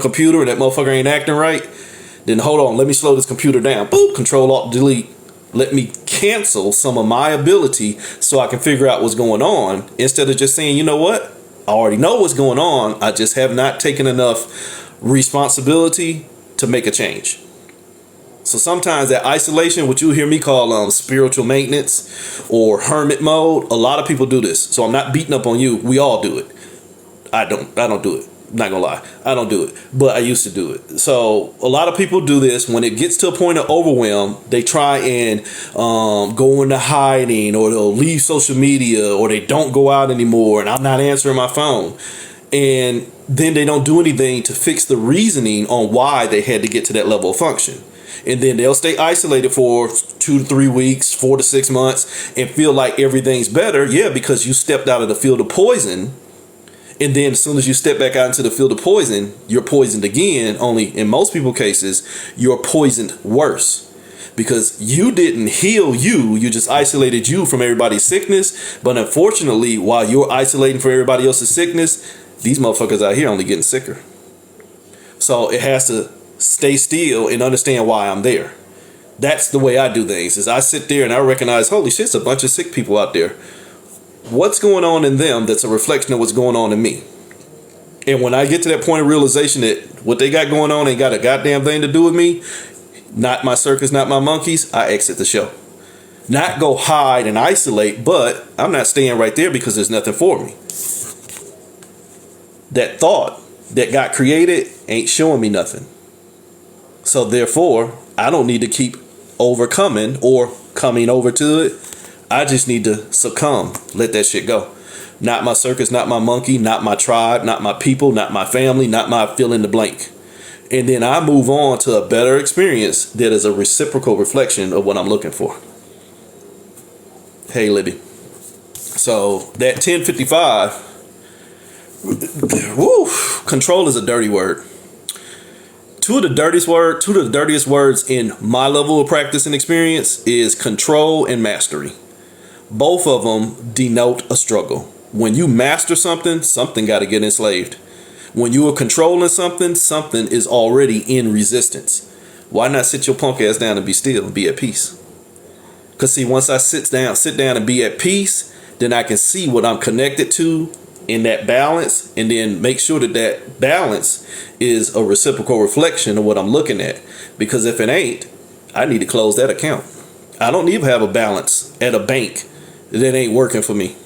computer and that motherfucker ain't acting right, then hold on, let me slow this computer down. Boop, Control Alt Delete. Let me cancel some of my ability so I can figure out what's going on, instead of just saying, you know what, I already know what's going on, I just have not taken enough responsibility to make a change. So sometimes that isolation, what you hear me call spiritual maintenance or hermit mode, a lot of people do this. So I'm not beating up on you. We all do it. I don't do it. Not gonna lie, I don't do it, but I used to do it. So a lot of people do this. When it gets to a point of overwhelm, they try and go into hiding, or they'll leave social media, or they don't go out anymore, and I'm not answering my phone. And then they don't do anything to fix the reasoning on why they had to get to that level of function. And then they'll stay isolated for 2 to 3 weeks, 4 to 6 months, and feel like everything's better. Yeah, because you stepped out of the field of poison. And then as soon as you step back out into the field of poison, you're poisoned again. Only in most people's cases, you're poisoned worse. Because you didn't heal you just isolated you from everybody's sickness. But unfortunately, while you're isolating from everybody else's sickness, these motherfuckers out here only getting sicker. So it has to stay still and understand why I'm there. That's the way I do things, is I sit there and I recognize, holy shit, it's a bunch of sick people out there. What's going on in them that's a reflection of what's going on in me? And when I get to that point of realization that what they got going on ain't got a goddamn thing to do with me, not my circus, not my monkeys, I exit the show. Not go hide and isolate, but I'm not staying right there because there's nothing for me. That thought that got created ain't showing me nothing. So therefore, I don't need to keep overcoming or coming over to it. I just need to succumb. Let that shit go. Not my circus, not my monkey, not my tribe, not my people, not my family, not my fill in the blank. And then I move on to a better experience that is a reciprocal reflection of what I'm looking for. Hey, Libby. So that 1055, woo, control is a dirty word. Two of the dirtiest words in my level of practice and experience is control and mastery. Both of them denote a struggle. When you master something, something got to get enslaved. When you are controlling something, something is already in resistance. Why not sit your punk ass down and be still and be at peace? Because see, once I sit down and be at peace, then I can see what I'm connected to in that balance, and then make sure that that balance is a reciprocal reflection of what I'm looking at. Because if it ain't, I need to close that account. I don't need to have a balance at a bank that ain't working for me.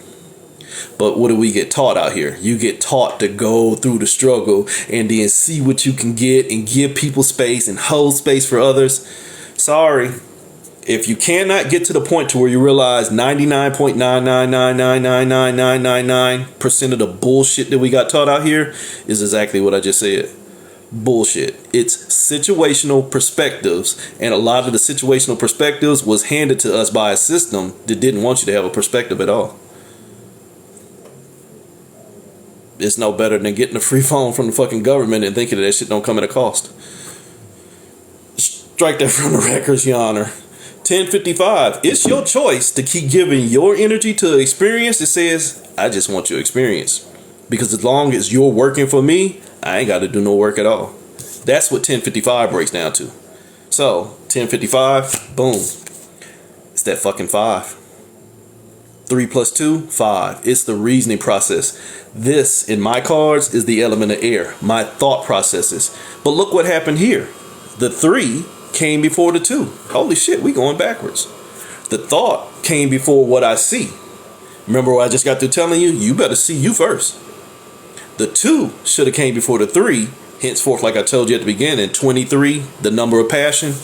But what do we get taught out here? You get taught to go through the struggle and then see what you can get and give people space and hold space for others. Sorry. If you cannot get to the point to where you realize 99.9999999% of the bullshit that we got taught out here is exactly what I just said. Bullshit. It's situational perspectives, and a lot of the situational perspectives was handed to us by a system that didn't want you to have a perspective at all. It's no better than getting a free phone from the fucking government and thinking that shit don't come at a cost. Strike that from the records, Your Honor. 1055. It's your choice to keep giving your energy to experience that says, I just want your experience. Because as long as you're working for me, I ain't got to do no work at all. That's what 1055 breaks down to. So 1055, boom. It's that fucking 5. 3 plus 2, 5. It's the reasoning process. This, in my cards, is the element of air. My thought processes. But look what happened here. The 3 came before the 2. Holy shit, we going backwards. The thought came before what I see. Remember what I just got through telling you? You better see you first. The 2 should have came before the 3. Henceforth, like I told you at the beginning, 23, the number of passion.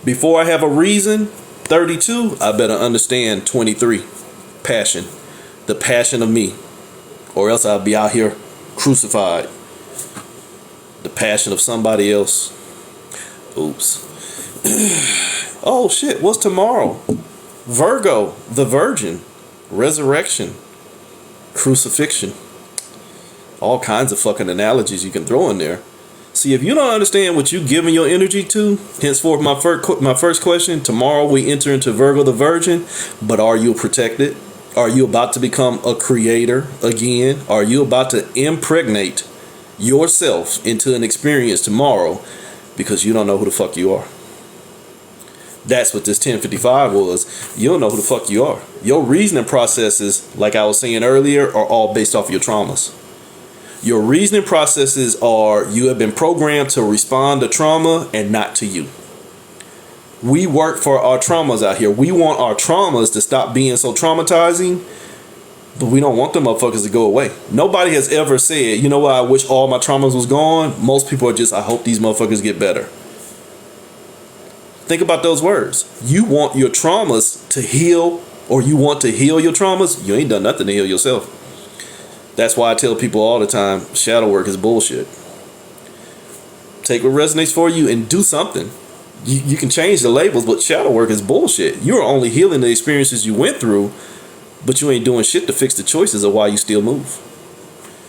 Before I have a reason, 32, I better understand 23. Passion. The passion of me. Or else I'll be out here crucified. The passion of somebody else. Oops. Oh shit, what's tomorrow? Virgo, the Virgin, resurrection, crucifixion. All kinds of fucking analogies you can throw in there. See, if you don't understand what you're giving your energy to, henceforth my first question, tomorrow we enter into Virgo the Virgin, but are you protected? Are you about to become a creator again? Are you about to impregnate yourself into an experience tomorrow because you don't know who the fuck you are. That's what this 1055 was. You don't know who the fuck you are. Your reasoning processes, like I was saying earlier, are all based off your traumas. Your reasoning processes are, you have been programmed to respond to trauma and not to you. We work for our traumas out here. We want our traumas to stop being so traumatizing, but we don't want them motherfuckers to go away. Nobody has ever said, you know what, I wish all my traumas was gone. Most people are just, I hope these motherfuckers get better. Think about those words. You want your traumas to heal, or you want to heal your traumas. You ain't done nothing to heal yourself. That's why I tell people all the time, shadow work is bullshit. Take what resonates for you and do something. You can change the labels, but shadow work is bullshit. You're only healing the experiences you went through, but you ain't doing shit to fix the choices of why you still move.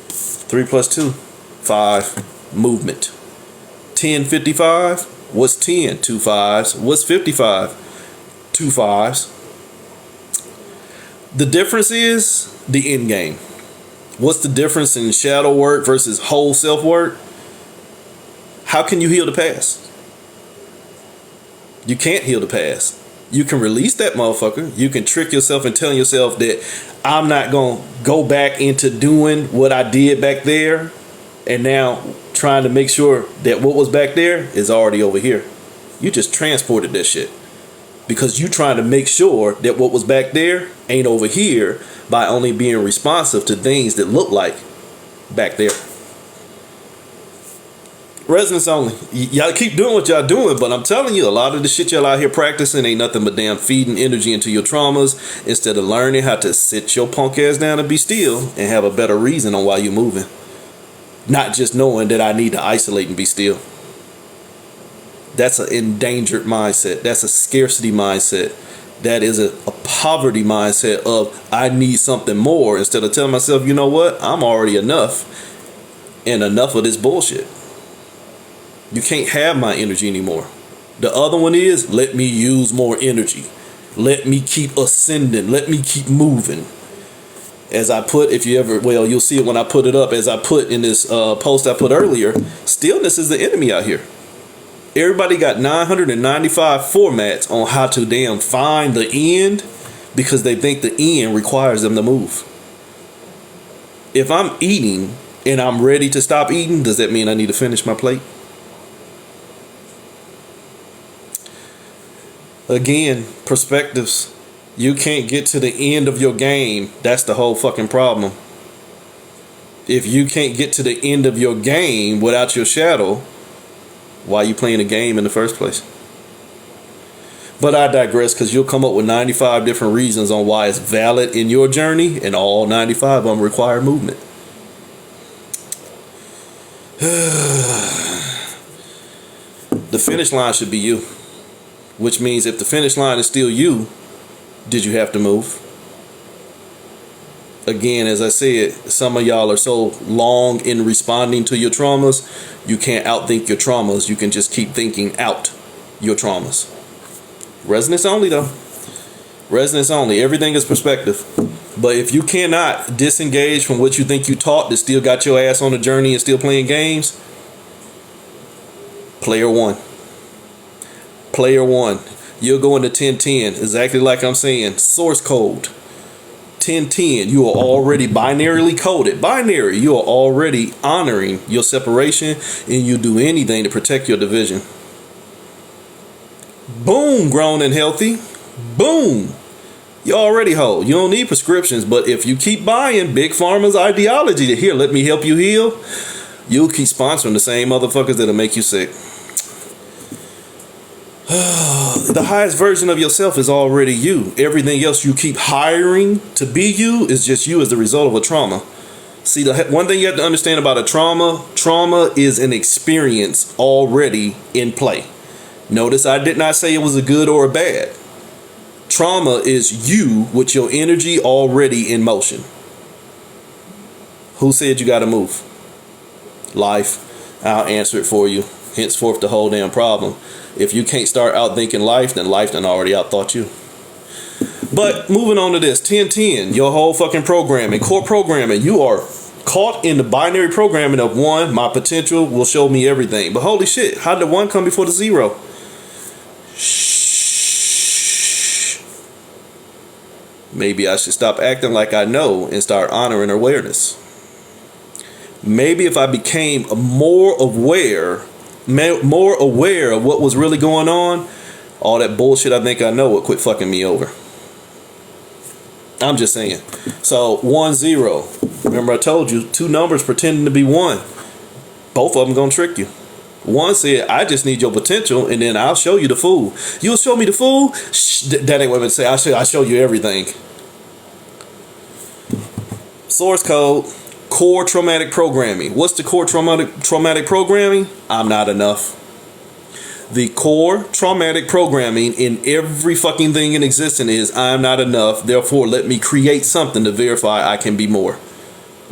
3 + 2, 5, movement. 1055, what's 10? 2 5s. What's 55? 2 5s. The difference is the end game. What's the difference in shadow work versus whole self work? How can you heal the past? You can't heal the past. You can release that motherfucker. You can trick yourself and telling yourself that I'm not going to go back into doing what I did back there, and now trying to make sure that what was back there is already over here. You just transported that shit because you trying to make sure that what was back there ain't over here by only being responsive to things that look like back there. Resonance only. Y'all keep doing what y'all doing, but I'm telling you, a lot of the shit y'all out here practicing ain't nothing but damn feeding energy into your traumas instead of learning how to sit your punk ass down and be still and have a better reason on why you're moving. Not just knowing that I need to isolate and be still. That's an endangered mindset. That's a scarcity mindset. That is a poverty mindset of I need something more, instead of telling myself, you know what, I'm already enough, and enough of this bullshit. You can't have my energy anymore. The other one is, let me use more energy. Let me keep ascending. Let me keep moving. As I put, if you ever, well, you'll see it when I put it up, as I put in this post I put earlier, stillness is the enemy out here. Everybody got 995 formats on how to damn find the end because they think the end requires them to move. If I'm eating and I'm ready to stop eating, does that mean I need to finish my plate? Again, perspectives. You can't get to the end of your game. That's the whole fucking problem. If you can't get to the end of your game without your shadow, why are you playing a game in the first place? But I digress, because you'll come up with 95 different reasons on why it's valid in your journey, and all 95 of them require movement. The finish line should be you. Which means if the finish line is still you, did you have to move? Again, as I said, some of y'all are so long in responding to your traumas, you can't outthink your traumas. You can just keep thinking out your traumas. Resonance only, though. Resonance only. Everything is perspective. But if you cannot disengage from what you think you taught that still got your ass on the journey and still playing games, player one. Player one. You'll go into 1010, exactly like I'm saying. Source code. 1010, you are already binarily coded. Binary, you are already honoring your separation, and you do anything to protect your division. Boom, grown and healthy. Boom. You already whole. You don't need prescriptions, but if you keep buying Big Pharma's ideology to here, let me help you heal, you'll keep sponsoring the same motherfuckers that'll make you sick. The highest version of yourself is already you. Everything else you keep hiring to be you is just you as the result of a trauma. See, the one thing you have to understand about a trauma is an experience already in play. Notice I did not say it was a good or a bad. Trauma is you with your energy already in motion. Who said you got to move? Life. I'll answer it for you. Henceforth the whole damn problem. If you can't start outthinking life done already outthought you. But moving on to this, 1010, your whole fucking programming, core programming, you are Caught in the binary programming of 1, my potential will show me everything. But holy shit, how did the 1 come before the 0? Shh. Maybe I should stop acting like I know and start honoring awareness. Maybe if I became more aware of what was really going on, all that bullshit I think I know would quit fucking me over. I'm just saying. So 1, 0. Remember I told you 2 numbers pretending to be 1. Both of them gonna trick you. 1 said, I just need your potential, and then I'll show you the fool. You'll show me the fool? Shh, that ain't what it say. I'll show you everything. Source code, core traumatic programming. What's the core traumatic programming? I'm not enough. The core traumatic programming in every fucking thing in existence is I'm not enough, therefore let me create something to verify I can be more.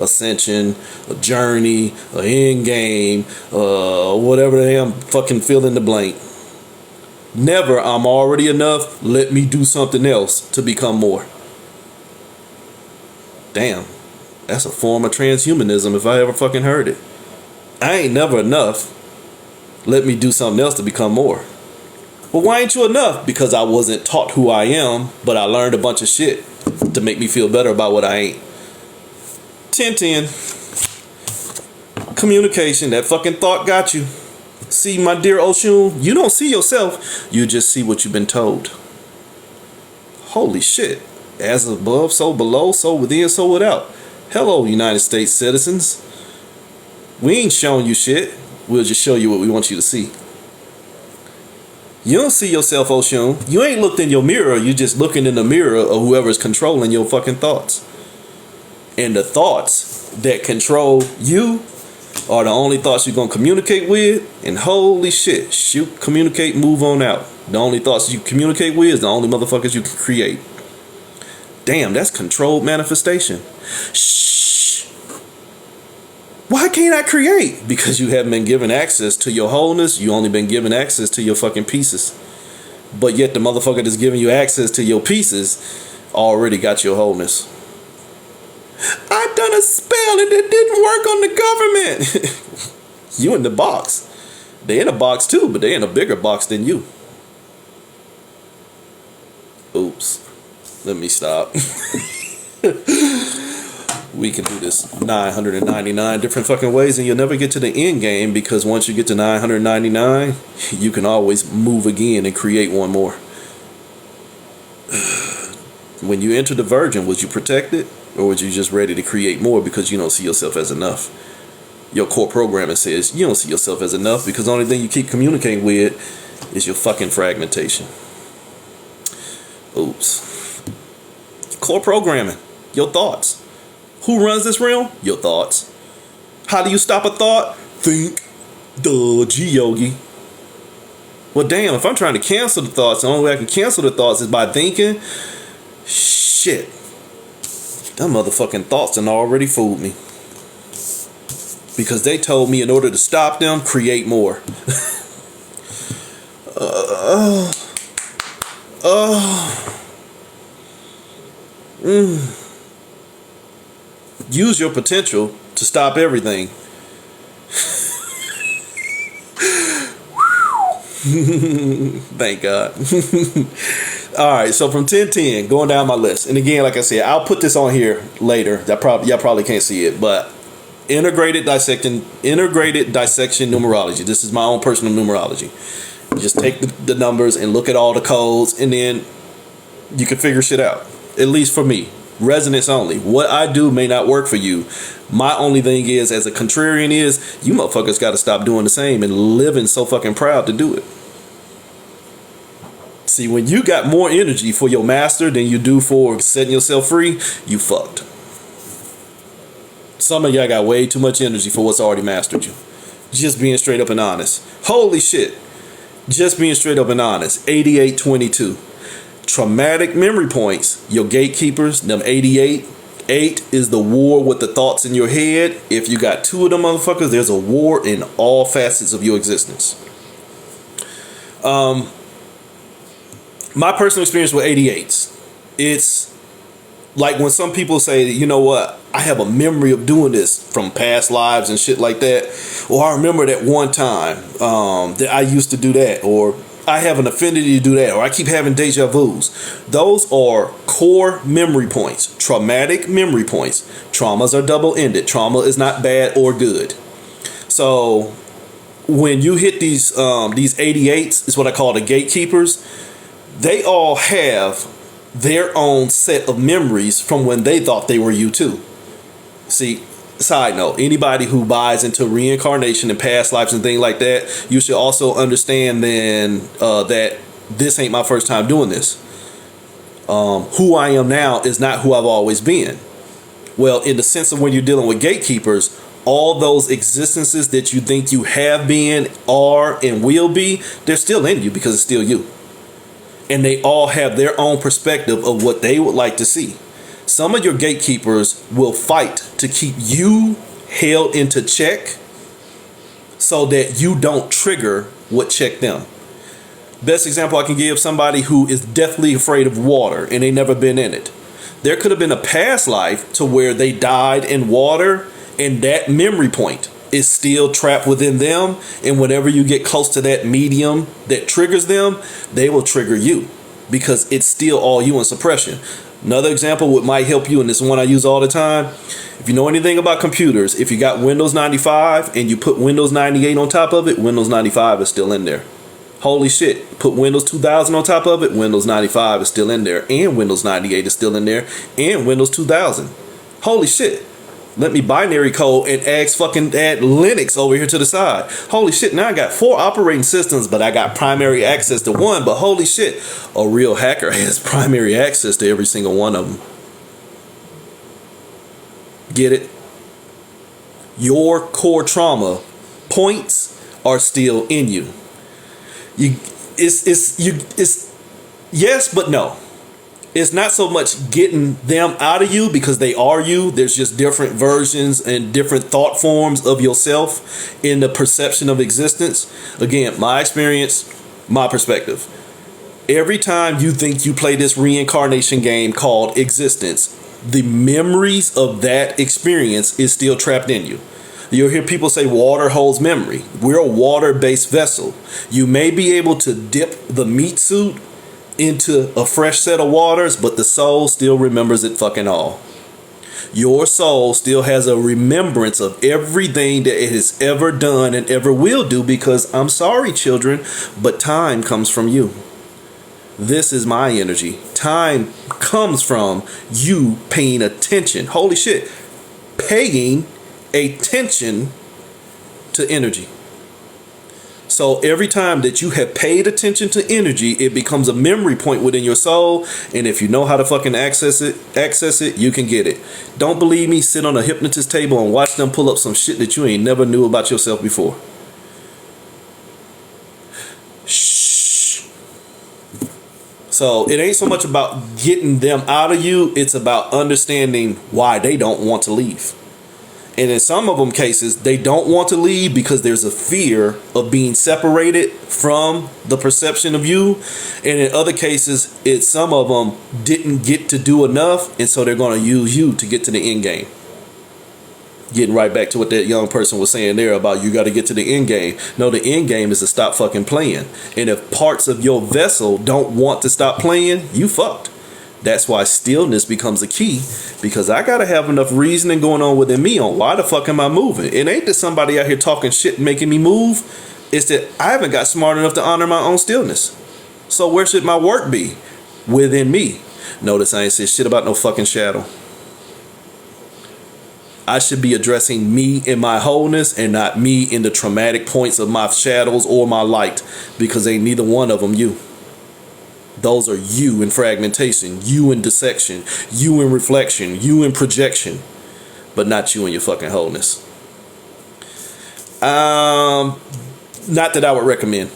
Ascension, a journey, an end game, whatever the hell I'm fucking fill in the blank. Never I'm already enough, let me do something else to become more. Damn, that's a form of transhumanism if I ever fucking heard it. I ain't never enough. Let me do something else to become more. Well, why ain't you enough? Because I wasn't taught who I am, but I learned a bunch of shit to make me feel better about what I ain't. 10-10. Communication. That fucking thought got you. See, my dear Oshun, you don't see yourself. You just see what you've been told. Holy shit. As above, so below, so within, so without. Hello, United States citizens. We ain't showing you shit. We'll just show you what we want you to see. You don't see yourself, Oshun. You ain't looked in your mirror. You just looking in the mirror of whoever's controlling your fucking thoughts. And the thoughts that control you are the only thoughts you're going to communicate with. And holy shit, shoot, communicate, move on out. The only thoughts you communicate with is the only motherfuckers you can create. Damn, that's controlled manifestation. Shh. Why can't I create? Because you haven't been given access to your wholeness. You only been given access to your fucking pieces. But yet the motherfucker that's giving you access to your pieces already got your wholeness. I done a spell and it didn't work on the government. You in the box. They in a box too, but they in a bigger box than you. Oops. Let me stop. We can do this 999 different fucking ways and you'll never get to the end game, because once you get to 999, you can always move again and create one more. When you enter the Virgin, was you protected, or was you just ready to create more because you don't see yourself as enough? Your core programming says you don't see yourself as enough because the only thing you keep communicating with is your fucking fragmentation. Oops. Core programming, your thoughts. Who runs this realm? Your thoughts. How do you stop a thought? Think. Duh, G-Yogi. Well, damn, if I'm trying to cancel the thoughts, the only way I can cancel the thoughts is by thinking. Shit. Them motherfucking thoughts done already fooled me. Because they told me in order to stop them, create more. Use your potential to stop everything. Thank God. Alright, so from 10-10, going down my list. And again, like I said, I'll put this on here later. Y'all probably can't see it, but integrated dissection numerology. This is my own personal numerology. You just take the numbers and look at all the codes, and then you can figure shit out. At least for me. Resonance only. What I do may not work for you. My only thing is, as a contrarian, is you motherfuckers got to stop doing the same and living so fucking proud to do it. See, when you got more energy for your master than you do for setting yourself free, you fucked. Some of y'all got way too much energy for what's already mastered you. Just being straight up and honest. Holy shit. Just being straight up and honest. 8822. Traumatic memory points, your gatekeepers, them 88. 8 is the war with the thoughts in your head. If you got 2 of them motherfuckers, there's a war in all facets of your existence. My personal experience with 88s, it's like when some people say, you know what, I have a memory of doing this from past lives and shit like that. Or I remember that one time that I used to do that. Or I have an affinity to do that. Or I keep having deja vus. Those are core memory points. Traumatic memory points. Traumas are double-ended. Trauma is not bad or good. So when you hit these 88s, is what I call the gatekeepers. They all have their own set of memories from when they thought they were you too. See, side note, anybody who buys into reincarnation and past lives and things like that, you should also understand then that this ain't my first time doing this. Who I am now is not who I've always been. Well, in the sense of when you're dealing with gatekeepers, all those existences that you think you have been, are, and will be, they're still in you because it's still you. And they all have their own perspective of what they would like to see. Some of your gatekeepers will fight to keep you held into check so that you don't trigger what checked them. Best example I can give, somebody who is deathly afraid of water and they never been in it. There could have been a past life to where they died in water, and that memory point is still trapped within them. And whenever you get close to that medium that triggers them, they will trigger you because it's still all you in suppression. Another example what might help you, and this is one I use all the time. If you know anything about computers, if you got Windows 95 and you put Windows 98 on top of it, Windows 95 is still in there. Holy shit. Put Windows 2000 on top of it, Windows 95 is still in there. And Windows 98 is still in there. And Windows 2000. Holy shit. Let me binary code and add Linux over here to the side. Holy shit, now I got 4 operating systems, but I got primary access to one. But holy shit, a real hacker has primary access to every single one of them. Get it? Your core trauma points are still in you. It's yes, but no. It's not so much getting them out of you because they are you. There's just different versions and different thought forms of yourself in the perception of existence. Again, my experience, my perspective. Every time you think you play this reincarnation game called existence, the memories of that experience is still trapped in you. You'll hear people say water holds memory. We're a water-based vessel. You may be able to dip the meat suit into a fresh set of waters, but the soul still remembers it fucking all. Your soul still has a remembrance of everything that it has ever done and ever will do, because I'm sorry, children, but time comes from you. This is my energy. Time comes from you paying attention. Holy shit. Paying attention to energy. So every time that you have paid attention to energy, it becomes a memory point within your soul. And if you know how to fucking access it, you can get it. Don't believe me? Sit on a hypnotist table and watch them pull up some shit that you ain't never knew about yourself before. Shh. So it ain't so much about getting them out of you. It's about understanding why they don't want to leave. And in some of them cases, they don't want to leave because there's a fear of being separated from the perception of you. And in other cases, some of them didn't get to do enough, and so they're going to use you to get to the end game. Getting right back to what that young person was saying there about you got to get to the end game. No, the end game is to stop fucking playing. And if parts of your vessel don't want to stop playing, you fucked. That's why stillness becomes a key, because I gotta have enough reasoning going on within me on why the fuck am I moving. It ain't that somebody out here talking shit and making me move. It's that I haven't got smart enough to honor my own stillness. So where should my work be? Within me. Notice I ain't said shit about no fucking shadow. I should be addressing me in my wholeness and not me in the traumatic points of my shadows or my light, because ain't neither one of them you. Those are you in fragmentation, you in dissection, you in reflection, you in projection, but not you in your fucking wholeness. Not that I would recommend.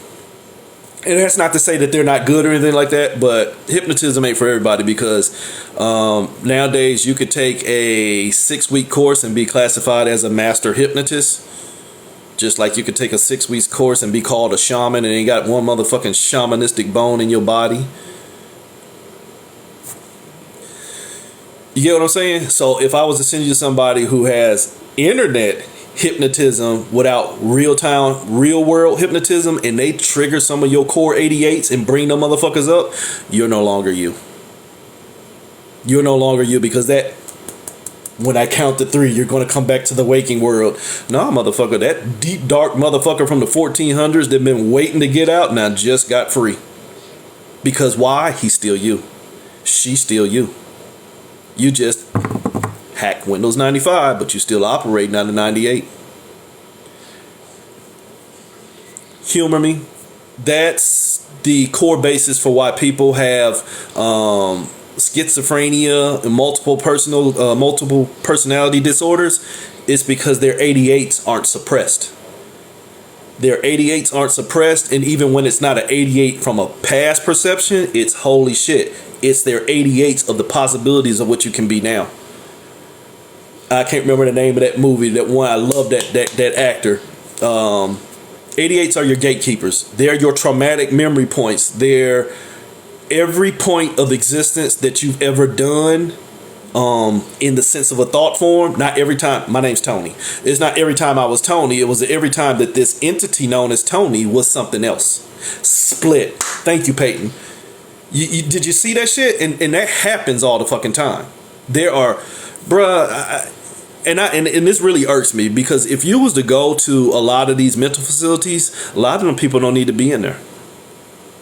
And that's not to say that they're not good or anything like that, but hypnotism ain't for everybody, because nowadays you could take a 6-week course and be classified as a master hypnotist. Just like you could take a 6-week course and be called a shaman and ain't got one motherfucking shamanistic bone in your body. You get what I'm saying? So if I was to send you to somebody who has internet hypnotism without real world hypnotism, and they trigger some of your core 88s and bring them motherfuckers up, you're no longer you. You're no longer you, because that, when I count to 3, you're going to come back to the waking world. Nah, motherfucker, that deep dark motherfucker from the 1400s that been waiting to get out now just got free. Because why? He's still you. She's still you. You just hack Windows 95, but you still operating out of 98. Humor me. That's the core basis for why people have schizophrenia and multiple personality disorders. It's because their 88s aren't suppressed. Their 88s aren't suppressed, and even when it's not an 88 from a past perception, it's holy shit. It's their 88s of the possibilities of what you can be now. I can't remember the name of that movie. That one, I love that actor. 88s are your gatekeepers. They're your traumatic memory points. They're every point of existence that you've ever done, in the sense of a thought form. Not every time. My name's Tony. It's not every time I was Tony. It was every time that this entity known as Tony was something else. Split. Thank you, Peyton. Did you see that shit? And that happens all the fucking time. There are, bruh, and this really irks me, because if you was to go to a lot of these mental facilities, a lot of them people don't need to be in there.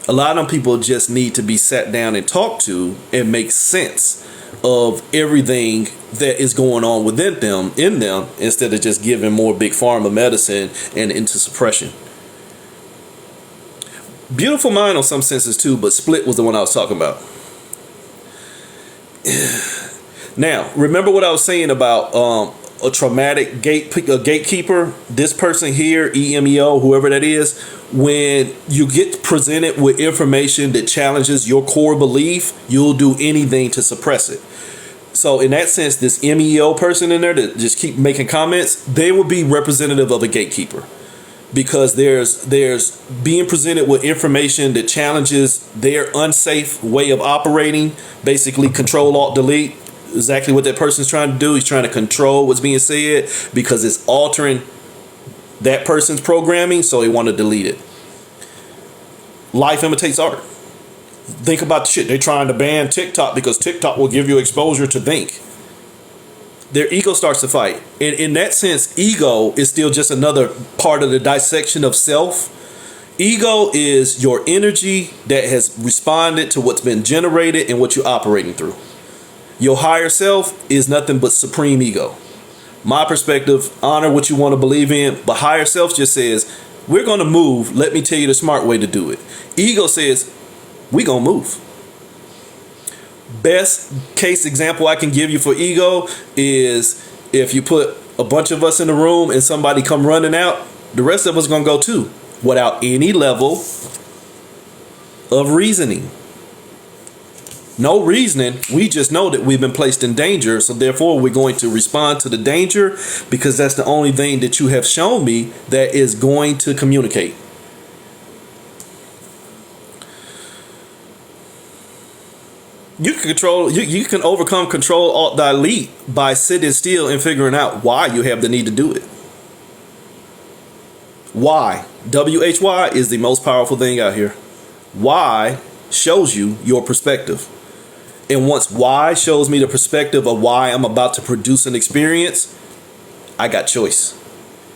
A lot of them people just need to be sat down and talked to and make sense of everything that is going on within them, in them, instead of just giving more big pharma medicine and into suppression. Beautiful Mind on some senses too, but Split was the one I was talking about. Now, remember what I was saying about a traumatic gatekeeper? This person here, EMEO, whoever that is, when you get presented with information that challenges your core belief, you'll do anything to suppress it. So in that sense, this MEO person in there that just keep making comments, they will be representative of a gatekeeper. Because there's being presented with information that challenges their unsafe way of operating. Basically, Control Alt Delete. Exactly what that person's trying to do. He's trying to control what's being said because it's altering that person's programming, so they want to delete it. Life imitates art. Think about the shit. They're trying to ban TikTok because TikTok will give you exposure to think. Their ego starts to fight. And in that sense, ego is still just another part of the dissection of self. Ego is your energy that has responded to what's been generated and what you're operating through. Your higher self is nothing but supreme ego. My perspective, honor what you want to believe in, but higher self just says, we're going to move. Let me tell you the smart way to do it. Ego says, we going to move. Best case example I can give you for ego is if you put a bunch of us in the room and somebody come running out, the rest of us going to go too, without any level of reasoning. No reasoning. We just know that we've been placed in danger, so therefore we're going to respond to the danger because that's the only thing that you have shown me that is going to communicate. You can control. You can overcome Control Alt Delete by sitting still and figuring out why you have the need to do it. Why? WHY is the most powerful thing out here. Why shows you your perspective. And once why shows me the perspective of why I'm about to produce an experience, I got choice.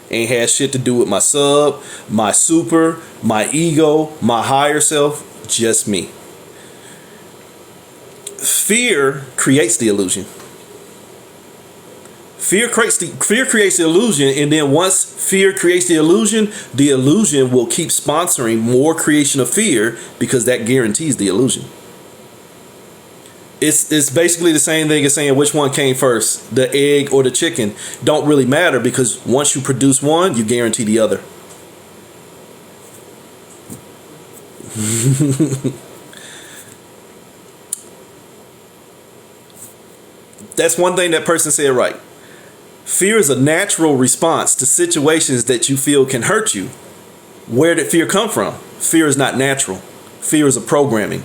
Ain't had shit to do with my sub, my super, my ego, my higher self, just me. Fear creates the illusion. Fear creates the illusion, and then once fear creates the illusion will keep sponsoring more creation of fear because that guarantees the illusion. It's basically the same thing as saying which one came first, the egg or the chicken. Don't really matter because once you produce one, you guarantee the other. That's one thing that person said right. Fear is a natural response to situations that you feel can hurt you. Where did fear come from? Fear is not natural. Fear is a programming.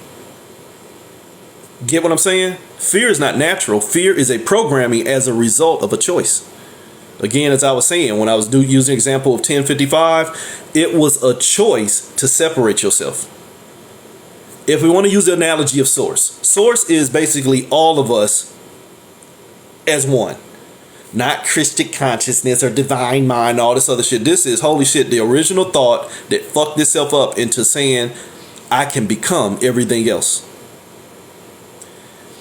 Get what I'm saying? Fear is not natural. Fear is a programming as a result of a choice. Again, as I was saying, when I was using the example of 1055, it was a choice to separate yourself. If we want to use the analogy of source is basically all of us as one. Not Christian consciousness or divine mind, all this other shit. This is, holy shit, the original thought that fucked itself up into saying, I can become everything else.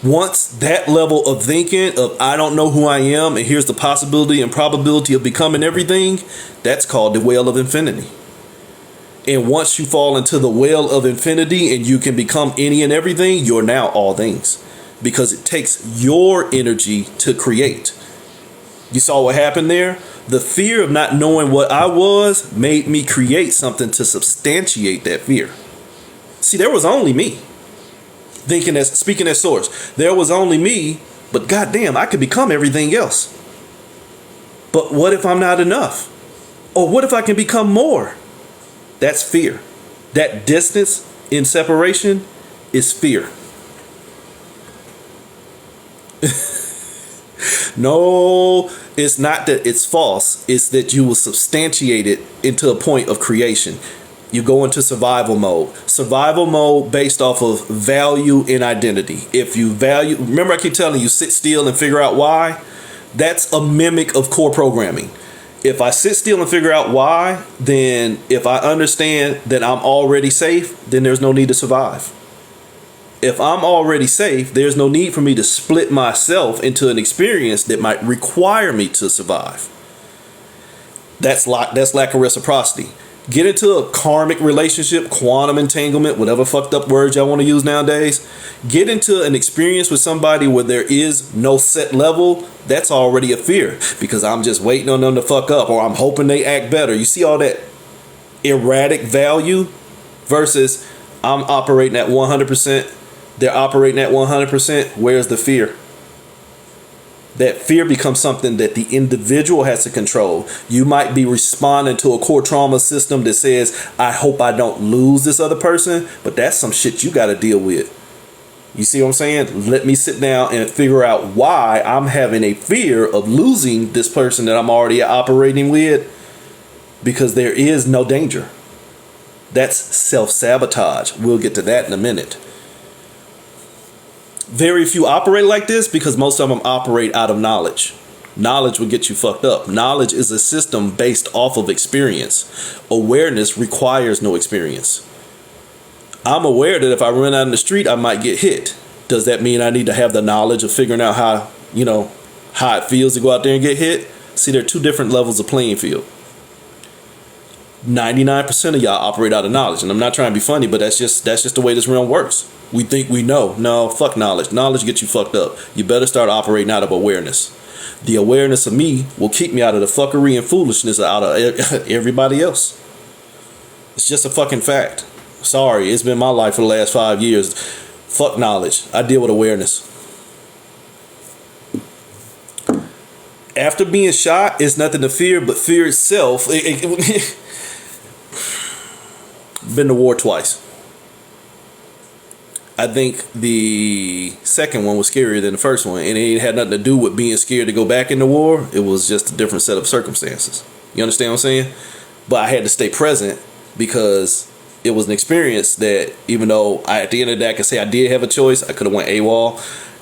Once that level of thinking of I don't know who I am and here's the possibility and probability of becoming everything, that's called the well of infinity. And once you fall into the well of infinity and you can become any and everything, you're now all things. Because it takes your energy to create. You saw what happened there? The fear of not knowing what I was made me create something to substantiate that fear. See, there was only me. Speaking as source, there was only me, but goddamn, I could become everything else. But what if I'm not enough? Or what if I can become more? That's fear. That distance in separation is fear. No, it's not that it's false. It's that you will substantiate it into a point of creation. You go into survival mode. Survival mode based off of value and identity. If you value, remember I keep telling you, sit still and figure out why. That's a mimic of core programming. If I sit still and figure out why, then if I understand that I'm already safe, then there's no need to survive. If I'm already safe, there's no need for me to split myself into an experience that might require me to survive. That's lack of reciprocity. Get into a karmic relationship, quantum entanglement, whatever fucked up words y'all want to use nowadays. Get into an experience with somebody where there is no set level. That's already a fear because I'm just waiting on them to fuck up or I'm hoping they act better. You see all that erratic value versus I'm operating at 100%. They're operating at 100%. Where's the fear? That fear becomes something that the individual has to control. You might be responding to a core trauma system that says, I hope I don't lose this other person, but that's some shit you got to deal with. You see what I'm saying? Let me sit down and figure out why I'm having a fear of losing this person that I'm already operating with, because there is no danger. That's self-sabotage. We'll get to that in a minute. Very few operate like this because most of them operate out of knowledge. Knowledge will get you fucked up. Knowledge is a system based off of experience. Awareness requires no experience. I'm aware that if I run out in the street, I might get hit. Does that mean I need to have the knowledge of figuring out how it feels to go out there and get hit? See, there are two different levels of playing field. 99% of y'all operate out of knowledge, and I'm not trying to be funny, but that's just the way this realm works. We think we know. No, fuck knowledge. Knowledge gets you fucked up. You better start operating out of awareness. The awareness of me will keep me out of the fuckery and foolishness out of everybody else. It's just a fucking fact. Sorry, it's been my life for the last 5 years. Fuck knowledge. I deal with awareness. After being shot, it's nothing to fear but fear itself. Been to war twice. I think the second one was scarier than the first one, and it had nothing to do with being scared to go back into war. It was just a different set of circumstances. You understand what I'm saying? But I had to stay present because it was an experience that, even though at the end of the day I could say I did have a choice, I could have went AWOL.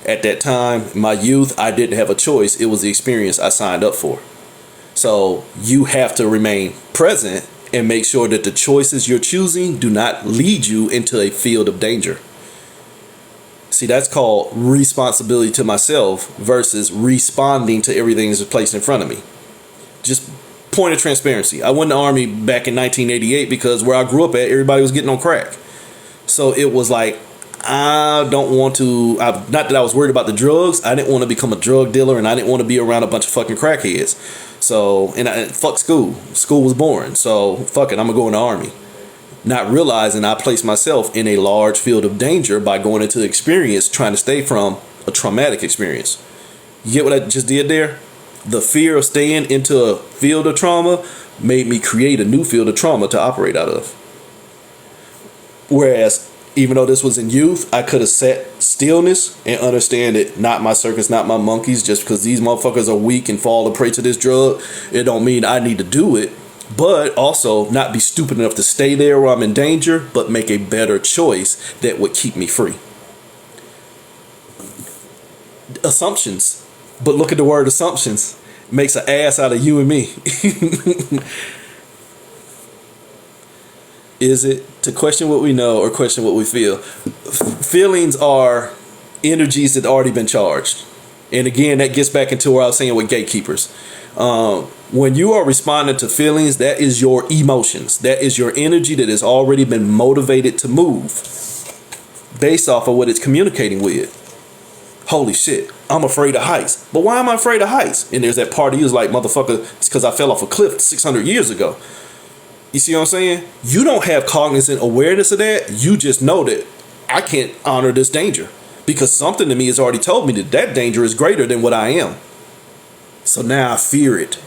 At that time, in my youth, I didn't have a choice. It was the experience I signed up for. So you have to remain present and make sure that the choices you're choosing do not lead you into a field of danger. See, that's called responsibility to myself versus responding to everything that's placed in front of me. Just point of transparency. I went in the Army back in 1988 because where I grew up at, everybody was getting on crack. So it was like, I don't want to, not that I was worried about the drugs. I didn't want to become a drug dealer, and I didn't want to be around a bunch of fucking crackheads. So, and fuck school. School was boring. So, fuck it, I'm going to go in the Army. Not realizing I placed myself in a large field of danger by going into the experience, trying to stay from a traumatic experience. You get what I just did there? The fear of staying into a field of trauma made me create a new field of trauma to operate out of. Whereas Even though this was in youth, I could have set stillness and understand it. Not my circus, not my monkeys. Just because these motherfuckers are weak and fall a prey to this drug, it don't mean I need to do it. But also not be stupid enough to stay there where I'm in danger, but make a better choice that would keep me free. Assumptions. But look at the word assumptions. Makes an ass out of you and me. Is it to question what we know or question what we feel? Feelings are energies that already been charged. And again, that gets back into what I was saying with gatekeepers. When you are responding to feelings, that is your emotions. That is your energy that has already been motivated to move based off of what it's communicating with. Holy shit, I'm afraid of heights. But why am I afraid of heights? And there's that part of you is like, motherfucker, it's because I fell off a cliff 600 years ago. You see what I'm saying? You don't have cognizant awareness of that. You just know that I can't honor this danger because something to me has already told me that that danger is greater than what I am. So now I fear it.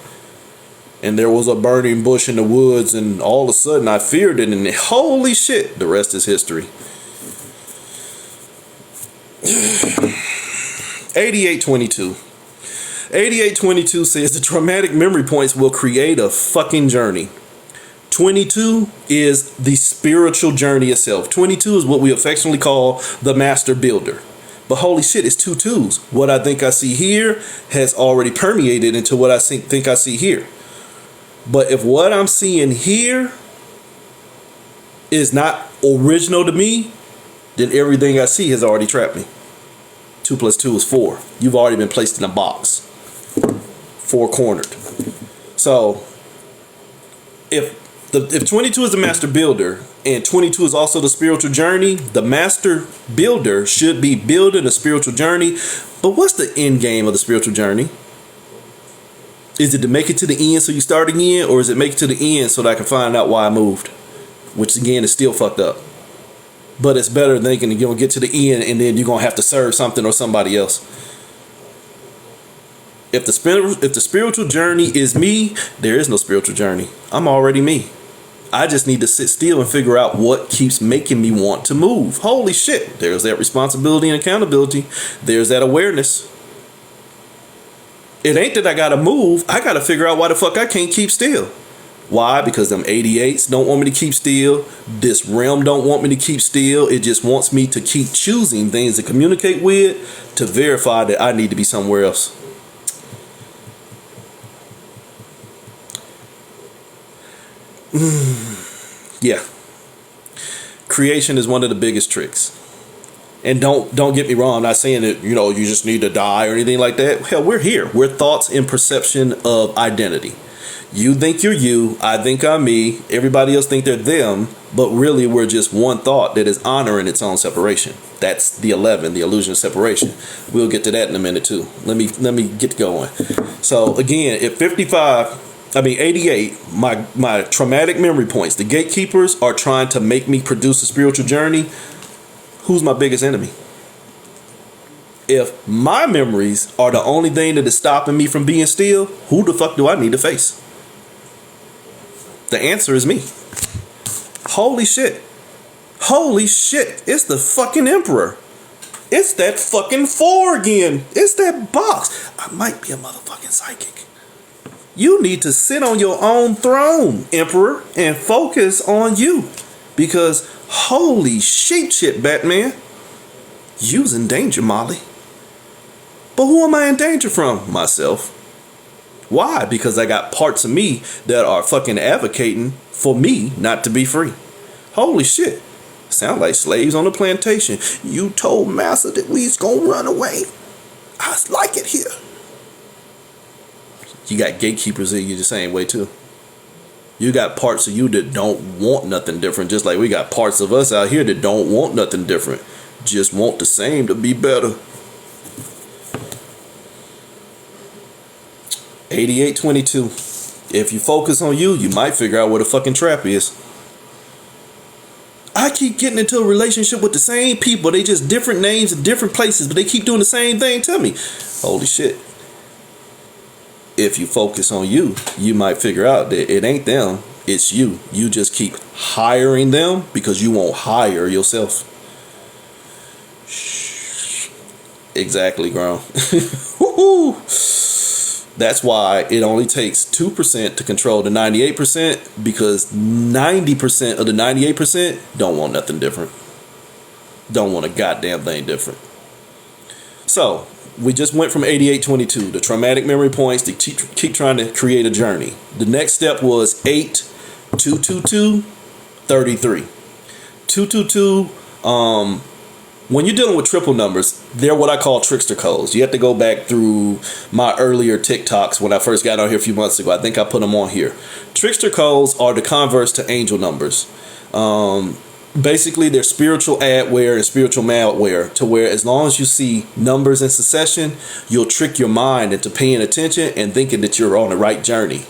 And there was a burning bush in the woods, and all of a sudden I feared it, and holy shit, the rest is history. 8822. 8822 says the traumatic memory points will create a fucking journey. 22 is the spiritual journey itself. 22 is what we affectionately call the master builder. But holy shit, it's two twos. What I think I see here has already permeated into what I think I see here. But if what I'm seeing here is not original to me, then everything I see has already trapped me. 2 plus 2 is 4. You've already been placed in a box. 4 cornered. So if 22 is the master builder and 22 is also the spiritual journey, the master builder should be building a spiritual journey. But what's the end game of the spiritual journey? Is it to make it to the end so you start again, or is it make it to the end so that I can find out why I moved? Which again is still fucked up. But it's better than thinking you're gonna get to the end and then you're gonna have to serve something or somebody else. If the spiritual journey is me, there is no spiritual journey. I'm already me. I just need to sit still and figure out what keeps making me want to move. Holy shit. There's that responsibility and accountability. There's that awareness. It ain't that I gotta move. I gotta figure out why the fuck I can't keep still. Why? Because them 88s don't want me to keep still. This realm don't want me to keep still. It just wants me to keep choosing things to communicate with to verify that I need to be somewhere else. Yeah. Creation is one of the biggest tricks. And don't get me wrong, I'm not saying that, you just need to die or anything like that. Hell, we're here. We're thoughts and perception of identity. You think you're you, I think I'm me, everybody else think they're them, but really we're just one thought that is honoring its own separation. That's the 11, the illusion of separation. We'll get to that in a minute too. Let me get going. So again, if 88, my traumatic memory points, the gatekeepers are trying to make me produce a spiritual journey. Who's my biggest enemy? If my memories are the only thing that is stopping me from being still, who the fuck do I need to face? The answer is me. Holy shit. Holy shit. It's the fucking emperor. It's that fucking 4 again. It's that box. I might be a motherfucking psychic. You need to sit on your own throne, emperor, and focus on you. Because holy shit, Batman. You's in danger, Molly. But who am I in danger from? Myself. Why? Because I got parts of me that are fucking advocating for me not to be free. Holy shit. Sound like slaves on a plantation. You told master that we's gonna run away. I like it here. You got gatekeepers in you the same way too. You got parts of you that don't want nothing different, just like we got parts of us out here that don't want nothing different. Just want the same to be better. 8822. If you focus on you, you might figure out where the fucking trap is. I keep getting into a relationship with the same people. They just different names in different places, but they keep doing the same thing to me. Holy shit. If you focus on you, you might figure out that it ain't them, it's you. You just keep hiring them because you won't hire yourself. Exactly, grown. Woo-hoo. That's why it only takes 2% to control the 98%, because 90% of the 98% don't want nothing different. Don't want a goddamn thing different. So, we just went from 8822, the traumatic memory points, to keep trying to create a journey. The next step was 8222 33. 222, when you're dealing with triple numbers, they're what I call trickster codes. You have to go back through my earlier TikToks when I first got on here a few months ago. I think I put them on here. Trickster codes are the converse to angel numbers. Basically, they're spiritual adware and spiritual malware, to where as long as you see numbers in succession, you'll trick your mind into paying attention and thinking that you're on the right journey.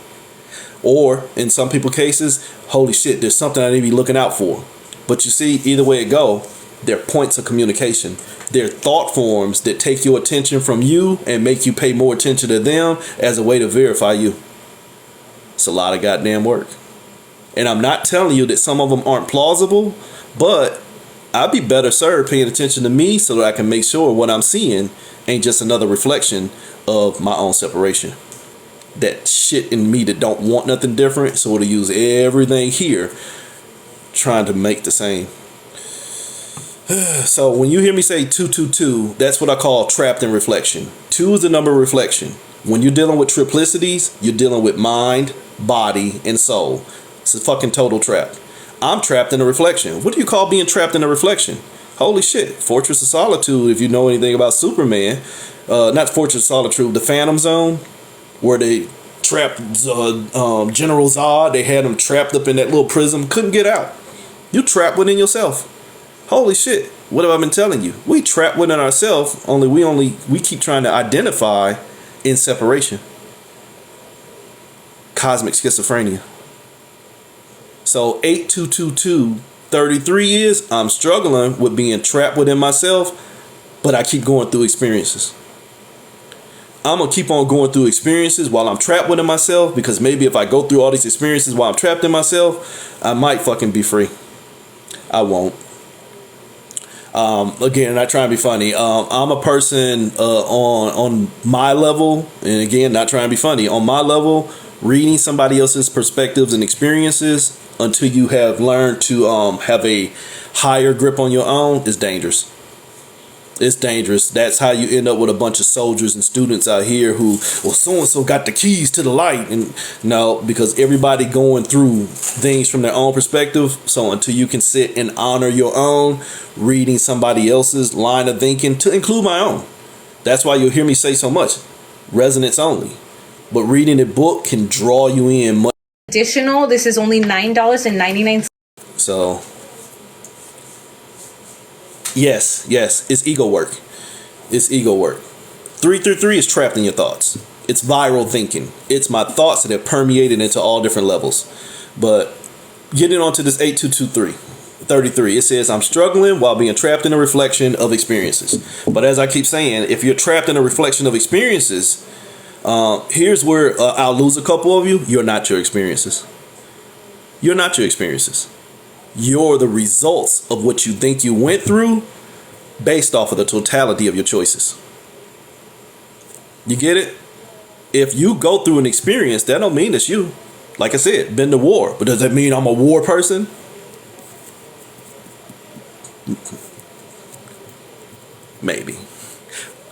Or, in some people's cases, holy shit, there's something I need to be looking out for. But you see, either way it go, they're points of communication. They're thought forms that take your attention from you and make you pay more attention to them as a way to verify you. It's a lot of goddamn work. And I'm not telling you that some of them aren't plausible, but I'd be better served paying attention to me so that I can make sure what I'm seeing ain't just another reflection of my own separation. That shit in me that don't want nothing different, so it'll use everything here trying to make the same. So when you hear me say 222, that's what I call trapped in reflection. 2 is the number of reflection. When you're dealing with triplicities, you're dealing with mind, body, and soul. It's a fucking total trap. I'm trapped in a reflection. What do you call being trapped in a reflection? Holy shit. Fortress of Solitude, if you know anything about Superman. Not Fortress of Solitude, the Phantom Zone, where they trapped General Zod. They had him trapped up in that little prism. Couldn't get out. You trapped within yourself. Holy shit. What have I been telling you? We trapped within ourselves, only we keep trying to identify in separation. Cosmic schizophrenia. So 8222 33 is, I'm struggling with being trapped within myself, but I keep going through experiences. I'm going to keep on going through experiences while I'm trapped within myself, because maybe if I go through all these experiences while I'm trapped in myself, I might fucking be free. I won't. Again, not trying to be funny. I'm a person on my level, and again, not trying to be funny. On my level, reading somebody else's perspectives and experiences until you have learned to have a higher grip on your own is dangerous. It's dangerous. That's how you end up with a bunch of soldiers and students out here who, well, so-and-so got the keys to the light. And no, because everybody going through things from their own perspective. So until you can sit and honor your own, reading somebody else's line of thinking, to include my own. That's why you'll hear me say so much. Resonance only. But reading a book can draw you in much. Additional, this is only $9.99. So... Yes, it's ego work. It's ego work. 333 is trapped in your thoughts. It's viral thinking. It's my thoughts that have permeated into all different levels. But getting onto this 8223, 33, it says, I'm struggling while being trapped in a reflection of experiences. But as I keep saying, if you're trapped in a reflection of experiences, here's where I'll lose a couple of you. You're not your experiences. You're not your experiences. You're the results of what you think you went through based off of the totality of your choices. You get it? If you go through an experience, that don't mean it's you. Like I said, been to war. But does that mean I'm a war person? Maybe.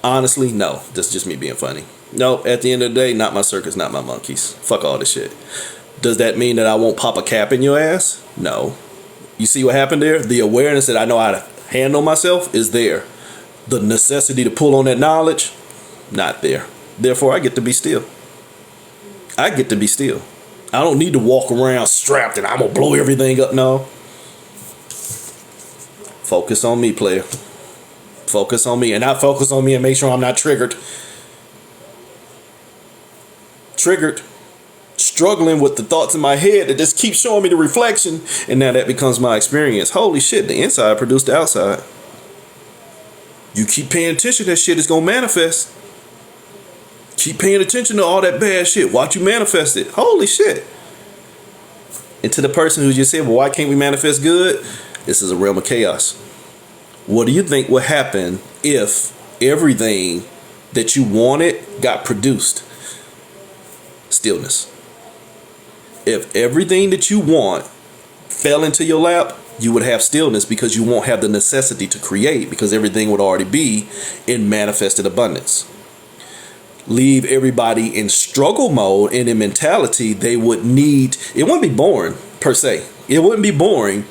Honestly, no. That's just me being funny. No, at the end of the day, not my circus, not my monkeys. Fuck all this shit. Does that mean that I won't pop a cap in your ass? No. You see what happened there? The awareness that I know how to handle myself is there. The necessity to pull on that knowledge, not there. Therefore, I get to be still. I get to be still. I don't need to walk around strapped and I'm going to blow everything up. No. Focus on me, player. Focus on me. And not focus on me and make sure I'm not triggered. Triggered. Struggling with the thoughts in my head that just keep showing me the reflection, and now that becomes my experience. Holy shit, the inside produced the outside. You keep paying attention, that shit is gonna manifest. Keep paying attention to all that bad shit. Watch you manifest it. Holy shit. And to the person who just said, well, why can't we manifest good? This is a realm of chaos. What do you think would happen if everything that you wanted got produced. Stillness. If everything that you want fell into your lap, you would have stillness, because you won't have the necessity to create, because everything would already be in manifested abundance. Leave everybody in struggle mode and in mentality. They would need, it wouldn't be boring per se. It wouldn't be boring,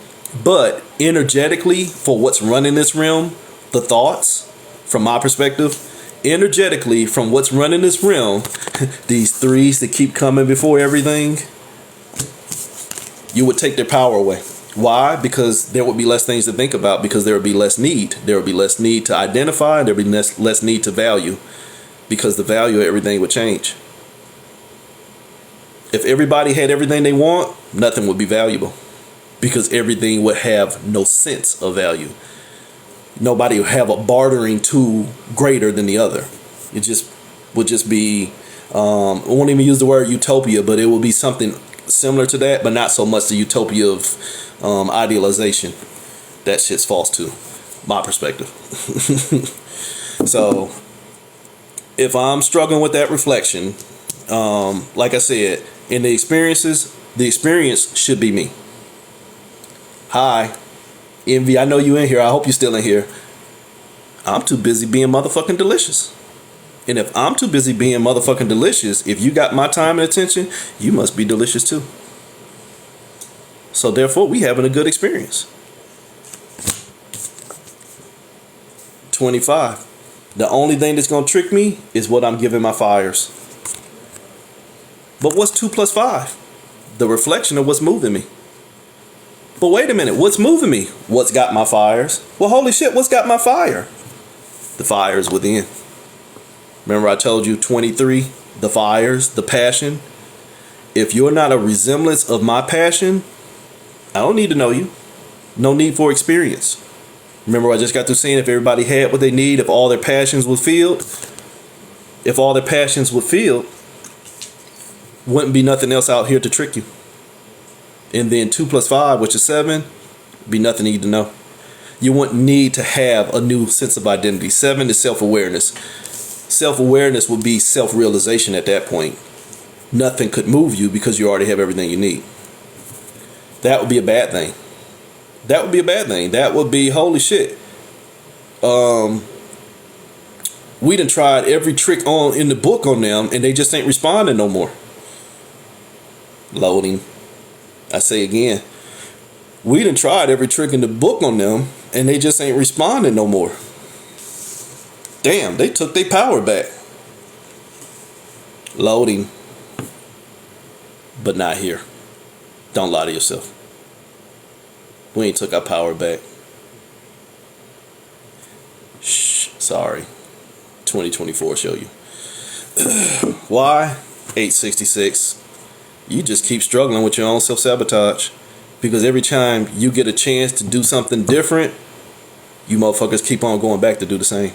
but energetically, for what's running this realm, the thoughts, from my perspective, energetically from what's running this realm, these threes that keep coming before everything, you would take their power away. Why? Because there would be less things to think about, because there would be less need. There would be less need to identify. There would be less need to value, because the value of everything would change. If everybody had everything they want, nothing would be valuable, because everything would have no sense of value. Nobody would have a bartering tool greater than the other. It just would just be, I won't even use the word utopia, but it will be something similar to that, but not so much the utopia of idealization. That shit's false too, my perspective. So if I'm struggling with that reflection, like I said, in the experiences, the experience should be me. Hi, Envy, I know you in here. I hope you're still in here. I'm too busy being motherfucking delicious. And if I'm too busy being motherfucking delicious, if you got my time and attention, you must be delicious too. So therefore, we having a good experience. 25. The only thing that's going to trick me is what I'm giving my fires. But what's 2 plus 5? The reflection of what's moving me. But wait a minute, what's moving me? What's got my fires? Well, holy shit, what's got my fire? The fire is within. Remember I told you 23, the fires, the passion. If you're not a resemblance of my passion, I don't need to know you. No need for experience. Remember I just got through saying, if everybody had what they need, if all their passions were filled, wouldn't be nothing else out here to trick you. And then 2 plus 5, which is 7, be nothing you need to know. You wouldn't need to have a new sense of identity. 7 is self-awareness. Self-awareness would be self-realization at that point. Nothing could move you because you already have everything you need. That would be a bad thing. That would be a bad thing. That would be, holy shit. We done tried every trick in the book on them, and they just ain't responding no more. Loading. I say again, we done tried every trick in the book on them, and they just ain't responding no more. Damn, they took their power back. Loading. But not here. Don't lie to yourself. We ain't took our power back. Shh, sorry. 2024 show you. Why? 866. You just keep struggling with your own self-sabotage, because every time you get a chance to do something different, you motherfuckers keep on going back to do the same.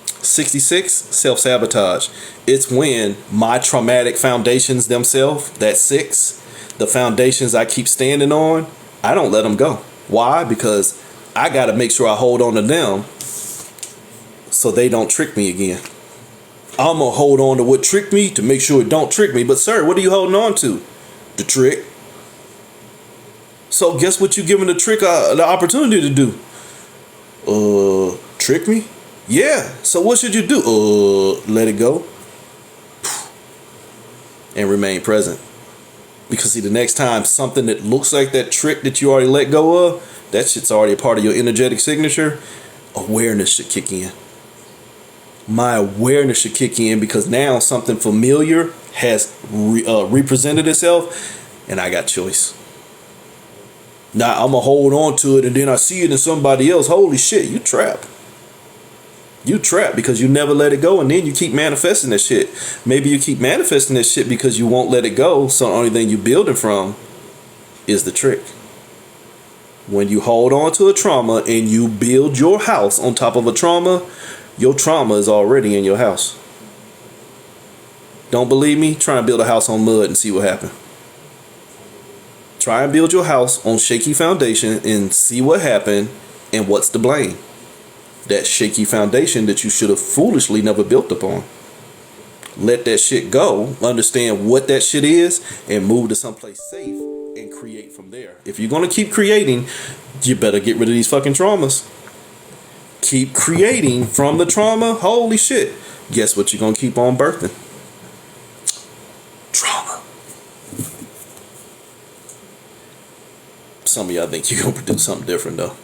66, self-sabotage. It's when my traumatic foundations themselves, that 6, the foundations I keep standing on, I don't let them go. Why? Because I got to make sure I hold on to them so they don't trick me again. I'm going to hold on to what tricked me to make sure it don't trick me. But sir, what are you holding on to? The trick. So guess what you're giving the trick the opportunity to do? Trick me? Yeah. So what should you do? Let it go. And remain present. Because see, the next time something that looks like that trick that you already let go of, that shit's already a part of your energetic signature, awareness should kick in. My awareness should kick in, because now something familiar has represented itself, and I got choice. Now I'm gonna hold on to it, and then I see it in somebody else. Holy shit, you trapped. You trapped because you never let it go, and then you keep manifesting that shit. Maybe you keep manifesting that shit because you won't let it go, so the only thing you're building from is the trick. When you hold on to a trauma and you build your house on top of a trauma, your trauma is already in your house. Don't believe me? Try and build a house on mud and see what happens. Try and build your house on shaky foundation and see what happened, and what's to blame. that shaky foundation that you should have foolishly never built upon. Let that shit go, understand what that shit is, and move to someplace safe and create from there. If you're gonna keep creating, you better get rid of these fucking traumas. Keep creating from the trauma. Holy shit. Guess what you're gonna keep on birthing? Trauma. Some of y'all think you're gonna produce something different though.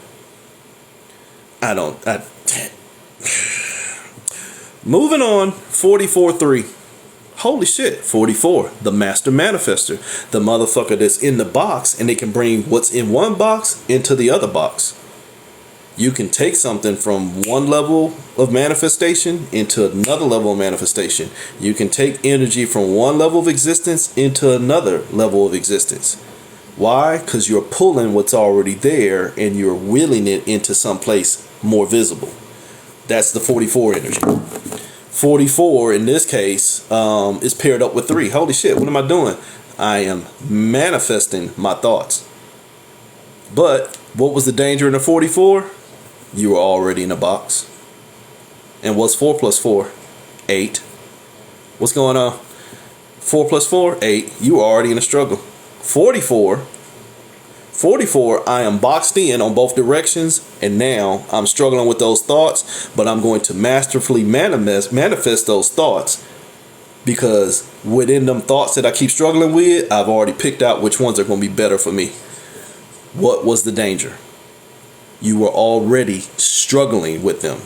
Moving on, 44.3. Holy shit, 44. The master manifester. The motherfucker that's in the box and they can bring what's in one box into the other box. You can take something from one level of manifestation into another level of manifestation. You can take energy from one level of existence into another level of existence. Why? Because you're pulling what's already there and you're willing it into someplace more visible. That's the 44 energy. 44 in this case is paired up with 3. Holy shit, what am I doing? I am manifesting my thoughts. But what was the danger in the 44? You were already in a box. And what's 4 plus 4? 8. What's going on? 4 plus 4? 8. You were already in a struggle. 44, I am boxed in on both directions, and now I'm struggling with those thoughts, but I'm going to masterfully manifest those thoughts, because within them thoughts that I keep struggling with, I've already picked out which ones are going to be better for me. What was the danger? You were already struggling with them.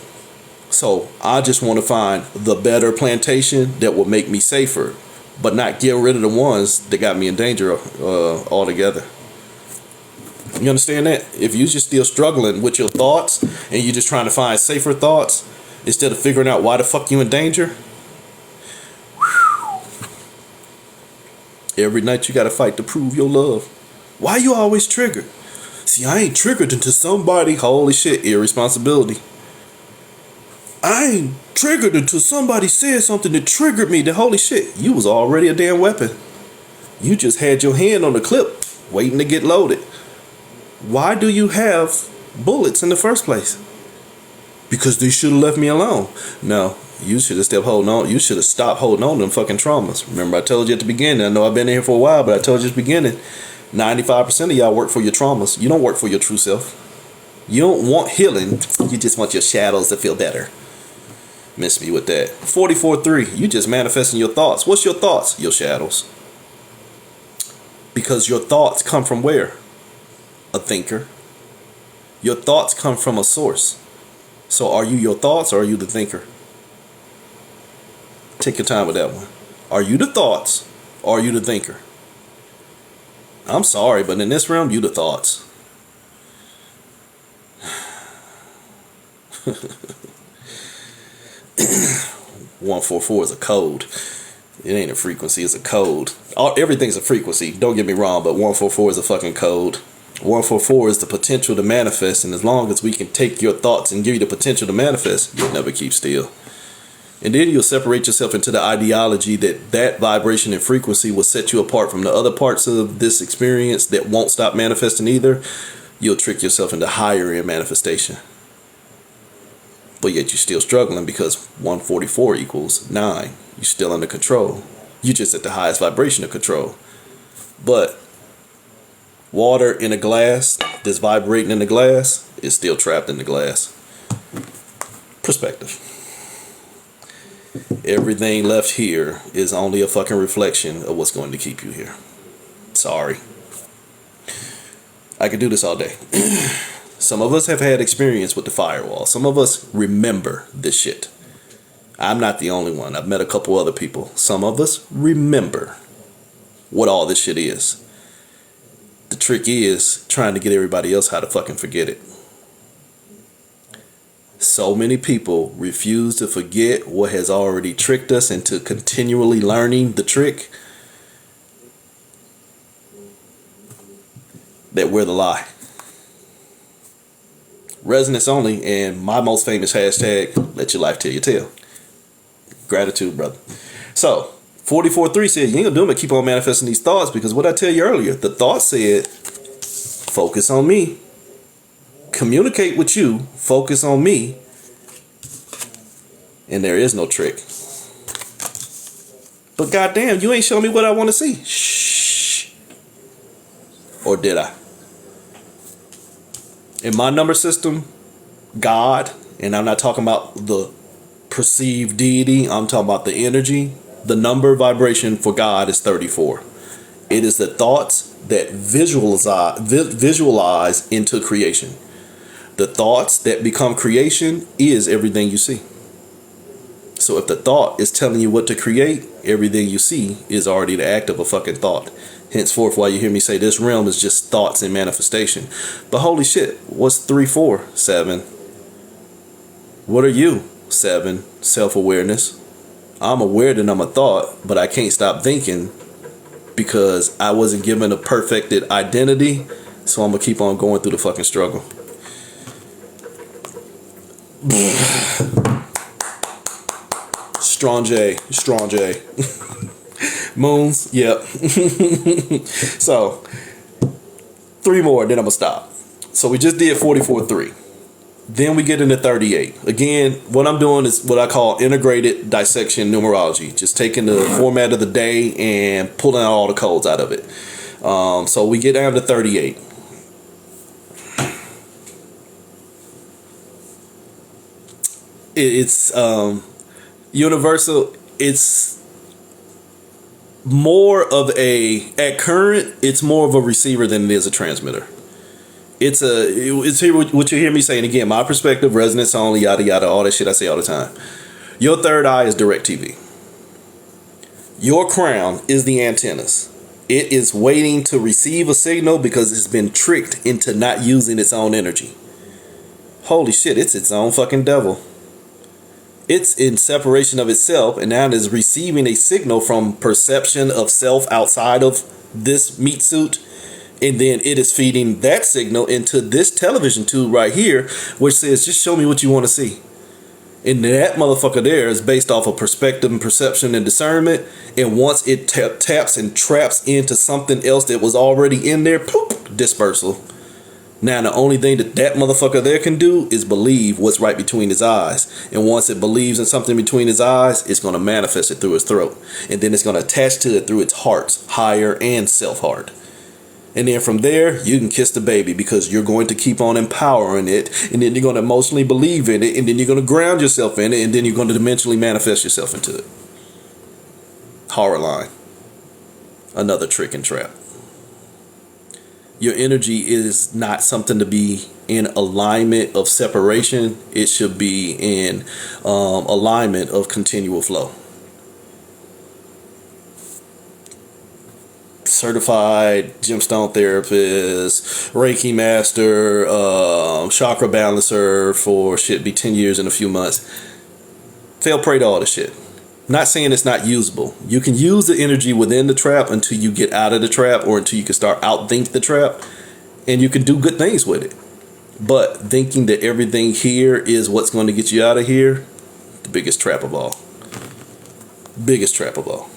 So I just want to find the better plantation that will make me safer, but not get rid of the ones that got me in danger altogether. You understand that? If you're just still struggling with your thoughts and you're just trying to find safer thoughts instead of figuring out why the fuck you in danger, every night you got to fight to prove your love. Why you always triggered? See, I ain't triggered until somebody, holy shit, irresponsibility. I ain't triggered until somebody said something that triggered me. That holy shit, you was already a damn weapon. You just had your hand on the clip waiting to get loaded. Why do you have bullets in the first place? Because they should have left me alone. No, you should have stopped holding on. You should have stopped holding on to them fucking traumas. Remember, I told you at the beginning. I know I've been in here for a while, but I told you at the beginning, 95% of y'all work for your traumas. You don't work for your true self. You don't want healing. You just want your shadows to feel better. Miss me with that. 44.3. You just manifesting your thoughts. What's your thoughts? Your shadows. Because your thoughts come from where? A thinker. Your thoughts come from a source. So are you your thoughts or are you the thinker? Take your time with that one. Are you the thoughts or are you the thinker? I'm sorry, but in this realm, you the thoughts. 144 is a code. It ain't a frequency, it's a code. Everything's a frequency, don't get me wrong, but 144 is a fucking code. 144 is the potential to manifest, and as long as we can take your thoughts and give you the potential to manifest, you'll never keep still. And then you'll separate yourself into the ideology that vibration and frequency will set you apart from the other parts of this experience that won't stop manifesting either. You'll trick yourself into higher end manifestation. But yet you're still struggling because 144 equals 9. You're still under control. You're just at the highest vibration of control. But water in a glass that's vibrating in the glass is still trapped in the glass. Perspective. Everything left here is only a fucking reflection of what's going to keep you here. Sorry. I could do this all day. Some of us have had experience with the firewall. Some of us remember this shit. I'm not the only one. I've met a couple other people. Some of us remember what all this shit is. The trick is trying to get everybody else how to fucking forget it. So many people refuse to forget what has already tricked us into continually learning the trick that we're the lie. Resonance only, and my most famous hashtag, let your life tell your tale. Gratitude, brother. So 44.3 said you ain't gonna do it, keep on manifesting these thoughts, because what I tell you earlier, the thought said focus on me, communicate with you, focus on me, And there is no trick. But goddamn, you ain't showing me what I want to see. Shh. Or did I? In my number system, God, and I'm not talking about the perceived deity, I'm talking about the energy. The number vibration for God is 34. It is the thoughts that visualize into creation. The thoughts that become creation is everything you see. So if the thought is telling you what to create, everything you see is already the act of a fucking thought. Henceforth, why you hear me say this realm is just thoughts and manifestation. But holy shit, what's 3, 4, 7? What are you? 7, self-awareness. I'm aware that I'm a thought, but I can't stop thinking because I wasn't given a perfected identity. So I'm gonna keep on going through the fucking struggle. Strong J. Moons, yep. So 3 more, then I'm gonna stop. So we just did 44.3. Then we get into 38. Again, what I'm doing is what I call integrated dissection numerology. Just taking the format of the day and pulling out all the codes out of it. So we get down to 38. It's universal. It's more of at current, it's more of a receiver than it is a transmitter. It's here what you hear me saying again, my perspective, resonance only, yada yada, all that shit I say all the time. Your third eye is direct TV. Your crown is the antennas. It is waiting to receive a signal because it's been tricked into not using its own energy. Holy shit, it's its own fucking devil. It's in separation of itself and now it is receiving a signal from perception of self outside of this meat suit. And then it is feeding that signal into this television tube right here, which says, just show me what you want to see. And that motherfucker there is based off of perspective and perception and discernment. And once it taps and traps into something else that was already in there, poop, dispersal. Now, the only thing that motherfucker there can do is believe what's right between his eyes. And once it believes in something between his eyes, it's going to manifest it through his throat. And then it's going to attach to it through its heart's higher and self-heart. And then from there, you can kiss the baby because you're going to keep on empowering it. And then you're going to emotionally believe in it. And then you're going to ground yourself in it. And then you're going to dimensionally manifest yourself into it. Horror line. Another trick and trap. Your energy is not something to be in alignment of separation. It should be in alignment of continual flow. Certified gemstone therapist, Reiki master, chakra balancer for shit be 10 years in a few months. Fail prey to all this shit. Not saying it's not usable. You can use the energy within the trap until you get out of the trap or until you can start outthink the trap. And you can do good things with it. But thinking that everything here is what's going to get you out of here, the biggest trap of all. Biggest trap of all.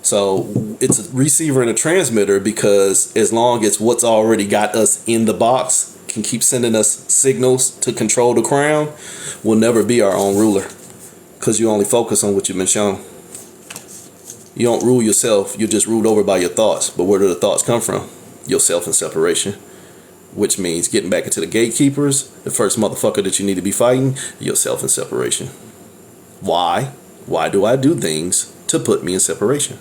So it's a receiver and a transmitter because as long as what's already got us in the box can keep sending us signals to control the crown, we'll never be our own ruler because you only focus on what you've been shown. You don't rule yourself. You're just ruled over by your thoughts. But where do the thoughts come from? Yourself in separation, which means getting back into the gatekeepers. The first motherfucker that you need to be fighting, yourself in separation. Why? Why do I do things to put me in separation?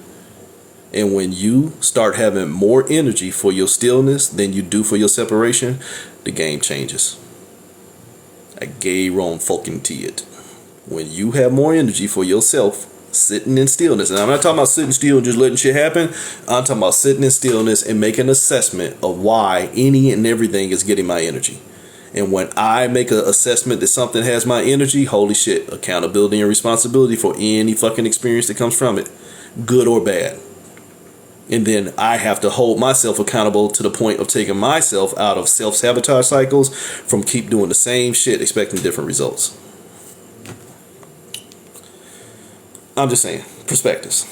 And when you start having more energy for your stillness than you do for your separation, the game changes. I guarantee fucking it. When you have more energy for yourself, sitting in stillness, and I'm not talking about sitting still and just letting shit happen. I'm talking about sitting in stillness and making an assessment of why any and everything is getting my energy. And when I make an assessment that something has my energy, holy shit, accountability and responsibility for any fucking experience that comes from it, good or bad. And then I have to hold myself accountable to the point of taking myself out of self-sabotage cycles from keep doing the same shit expecting different results. I'm just saying, perspectives.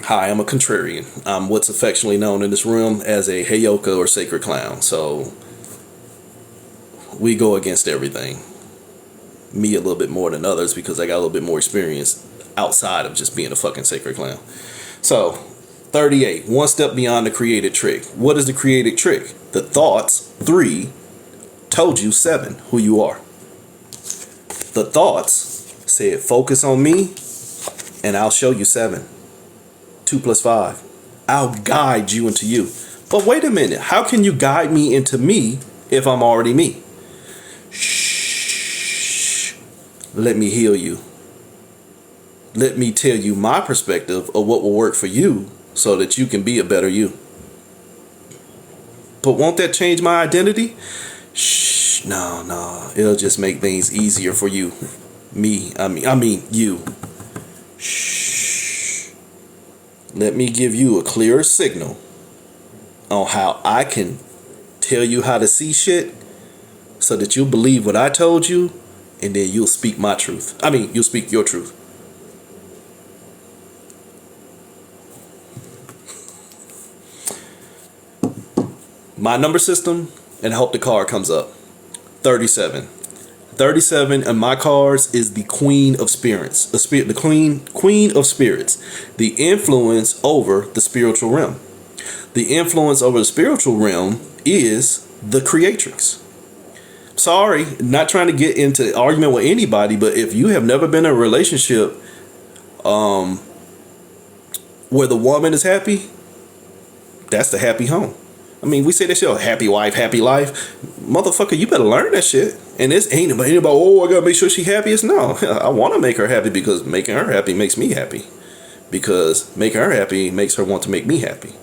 Hi, I'm a contrarian. I'm what's affectionately known in this room as a Heyoka or sacred clown. So we go against everything. me a little bit more than others because I got a little bit more experience outside of just being a fucking sacred clown. So, 38, one step beyond the created trick. What is the created trick? The thoughts, 3, told you 7, who you are. The thoughts said, focus on me, and I'll show you 7. 2 plus 5. I'll guide you into you. But wait a minute, how can you guide me into me if I'm already me? Shh. Let me heal you. Let me tell you my perspective of what will work for you so that you can be a better you. But won't that change my identity? Shh, no. It'll just make things easier for you. I mean you. Shh. Let me give you a clearer signal on how I can tell you how to see shit so that you'll believe what I told you, and then you'll speak my truth. You'll speak your truth. My number system, and I hope the card comes up. 37. 37 in my cards is the Queen of Spirits. The Queen of Spirits. The influence over the spiritual realm. The influence over the spiritual realm is the creatrix. Sorry, not trying to get into argument with anybody, but if you have never been in a relationship where the woman is happy, that's the happy home. We say that shit, happy wife, happy life. Motherfucker, you better learn that shit. And this ain't about, I gotta make sure she's happy. It's no, I want to make her happy because making her happy makes me happy. Because making her happy makes her want to make me happy.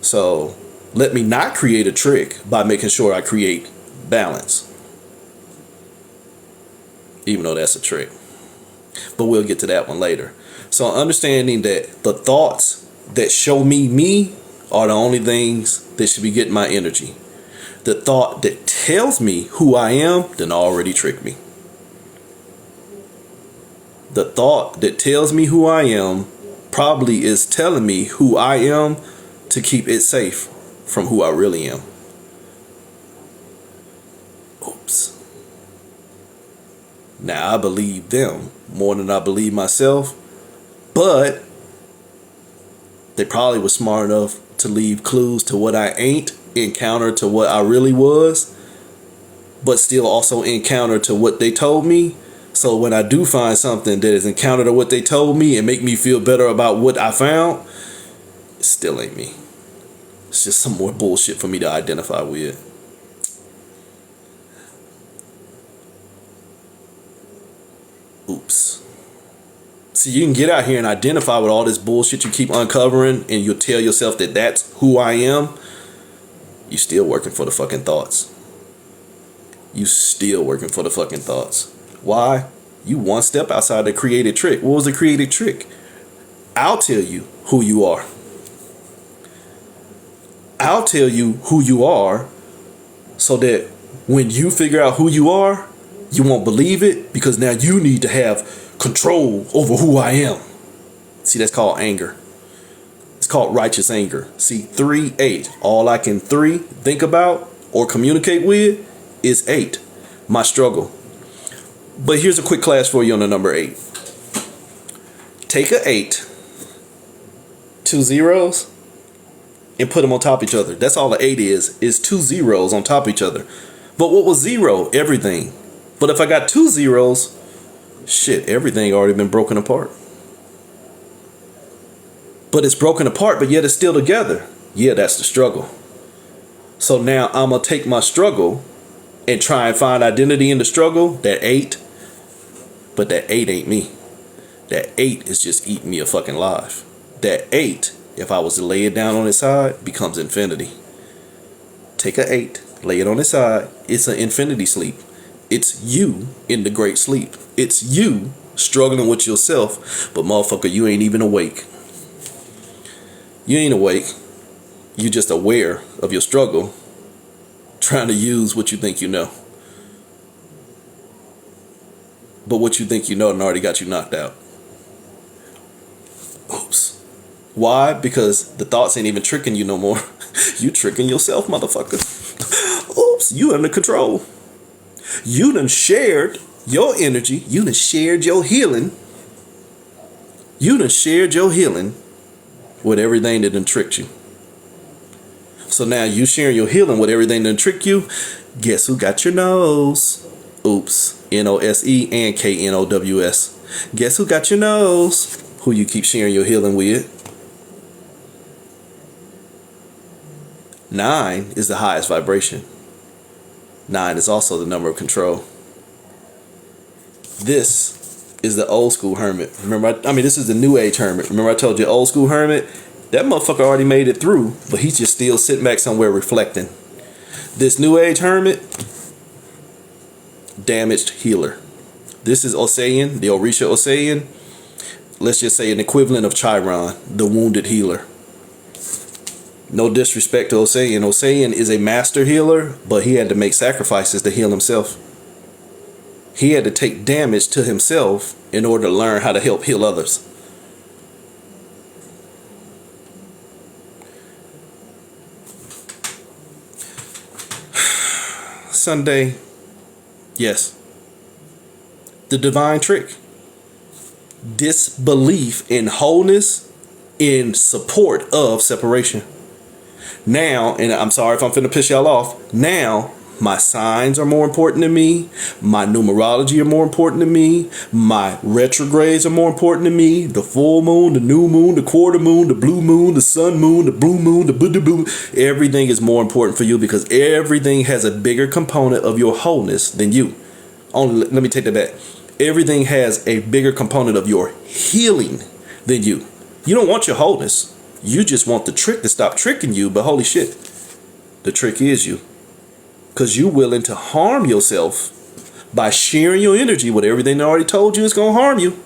So let me not create a trick by making sure I create balance. Even though that's a trick. But we'll get to that one later. So understanding that the thoughts that show me are the only things that should be getting my energy. The thought that tells me who I am then already tricked me. The thought that tells me who I am probably is telling me who I am to keep it safe from who I really am. Oops. Now I believe them more than I believe myself, but they probably were smart enough to leave clues to what I ain't, encounter to what I really was, but still also encounter to what they told me. So when I do find something that is encounter to what they told me and make me feel better about what I found, it still ain't me. It's just some more bullshit for me to identify with. Oops. See, you can get out here and identify with all this bullshit you keep uncovering, and you'll tell yourself that that's who I am. You still working for the fucking thoughts. You still working for the fucking thoughts. Why? You one step outside the created trick. What was the created trick? I'll tell you who you are. I'll tell you who you are so that when you figure out who you are, you won't believe it because now you need to have control over who I am. See, that's called anger. It's called righteous anger. See, 3, 8. All I can think about or communicate with is 8. My struggle. But here's a quick class for you on the number 8. Take a 8, 2 zeros, and put them on top of each other. That's all the 8 is 2 zeros on top of each other. But what was 0? Everything. But if I got 2 zeros, shit, everything already been broken apart. But it's broken apart, but yet it's still together. Yeah, that's the struggle. So now I'm going to take my struggle and try and find identity in the struggle, that 8. But that 8 ain't me. That 8 is just eating me a fucking alive. That 8, if I was to lay it down on its side, becomes infinity. Take a 8, lay it on its side. It's an infinity sleep. It's you in the great sleep. It's you struggling with yourself, but motherfucker, you ain't even awake. You ain't awake. You just aware of your struggle, trying to use what you think you know. But what you think you know and already got you knocked out. Oops. Why? Because the thoughts ain't even tricking you no more. You tricking yourself, motherfucker. Oops, you under control. You done shared Your energy, you done shared your healing. You done shared your healing with everything that done tricked you. So now you sharing your healing with everything that done tricked you. Guess who got your nose? Oops. Nose and Knows. Guess who got your nose? Who you keep sharing your healing with. 9 is the highest vibration. 9 is also the number of control. This is the old school hermit. Remember, this is the new age hermit. Remember I told you old school hermit? That motherfucker already made it through, but he's just still sitting back somewhere reflecting. This new age hermit, damaged healer. This is Osean, the Orisha Osean. Let's just say an equivalent of Chiron, the wounded healer. No disrespect to Osean. Osean is a master healer, but he had to make sacrifices to heal himself. He had to take damage to himself in order to learn how to help heal others. Sunday, yes. The divine trick. Disbelief in wholeness in support of separation. Now, and I'm sorry if I'm finna piss y'all off, now my signs are more important to me. My numerology are more important to me. My retrogrades are more important to me. The full moon, the new moon, the quarter moon, the blue moon, the sun moon, the blue moon, the Buddha moon. Everything is more important for you because everything has a bigger component of your wholeness than you. Let me take that back. Everything has a bigger component of your healing than you. You don't want your wholeness. You just want the trick to stop tricking you. But holy shit, the trick is you. Because you're willing to harm yourself by sharing your energy with everything they already told you is going to harm you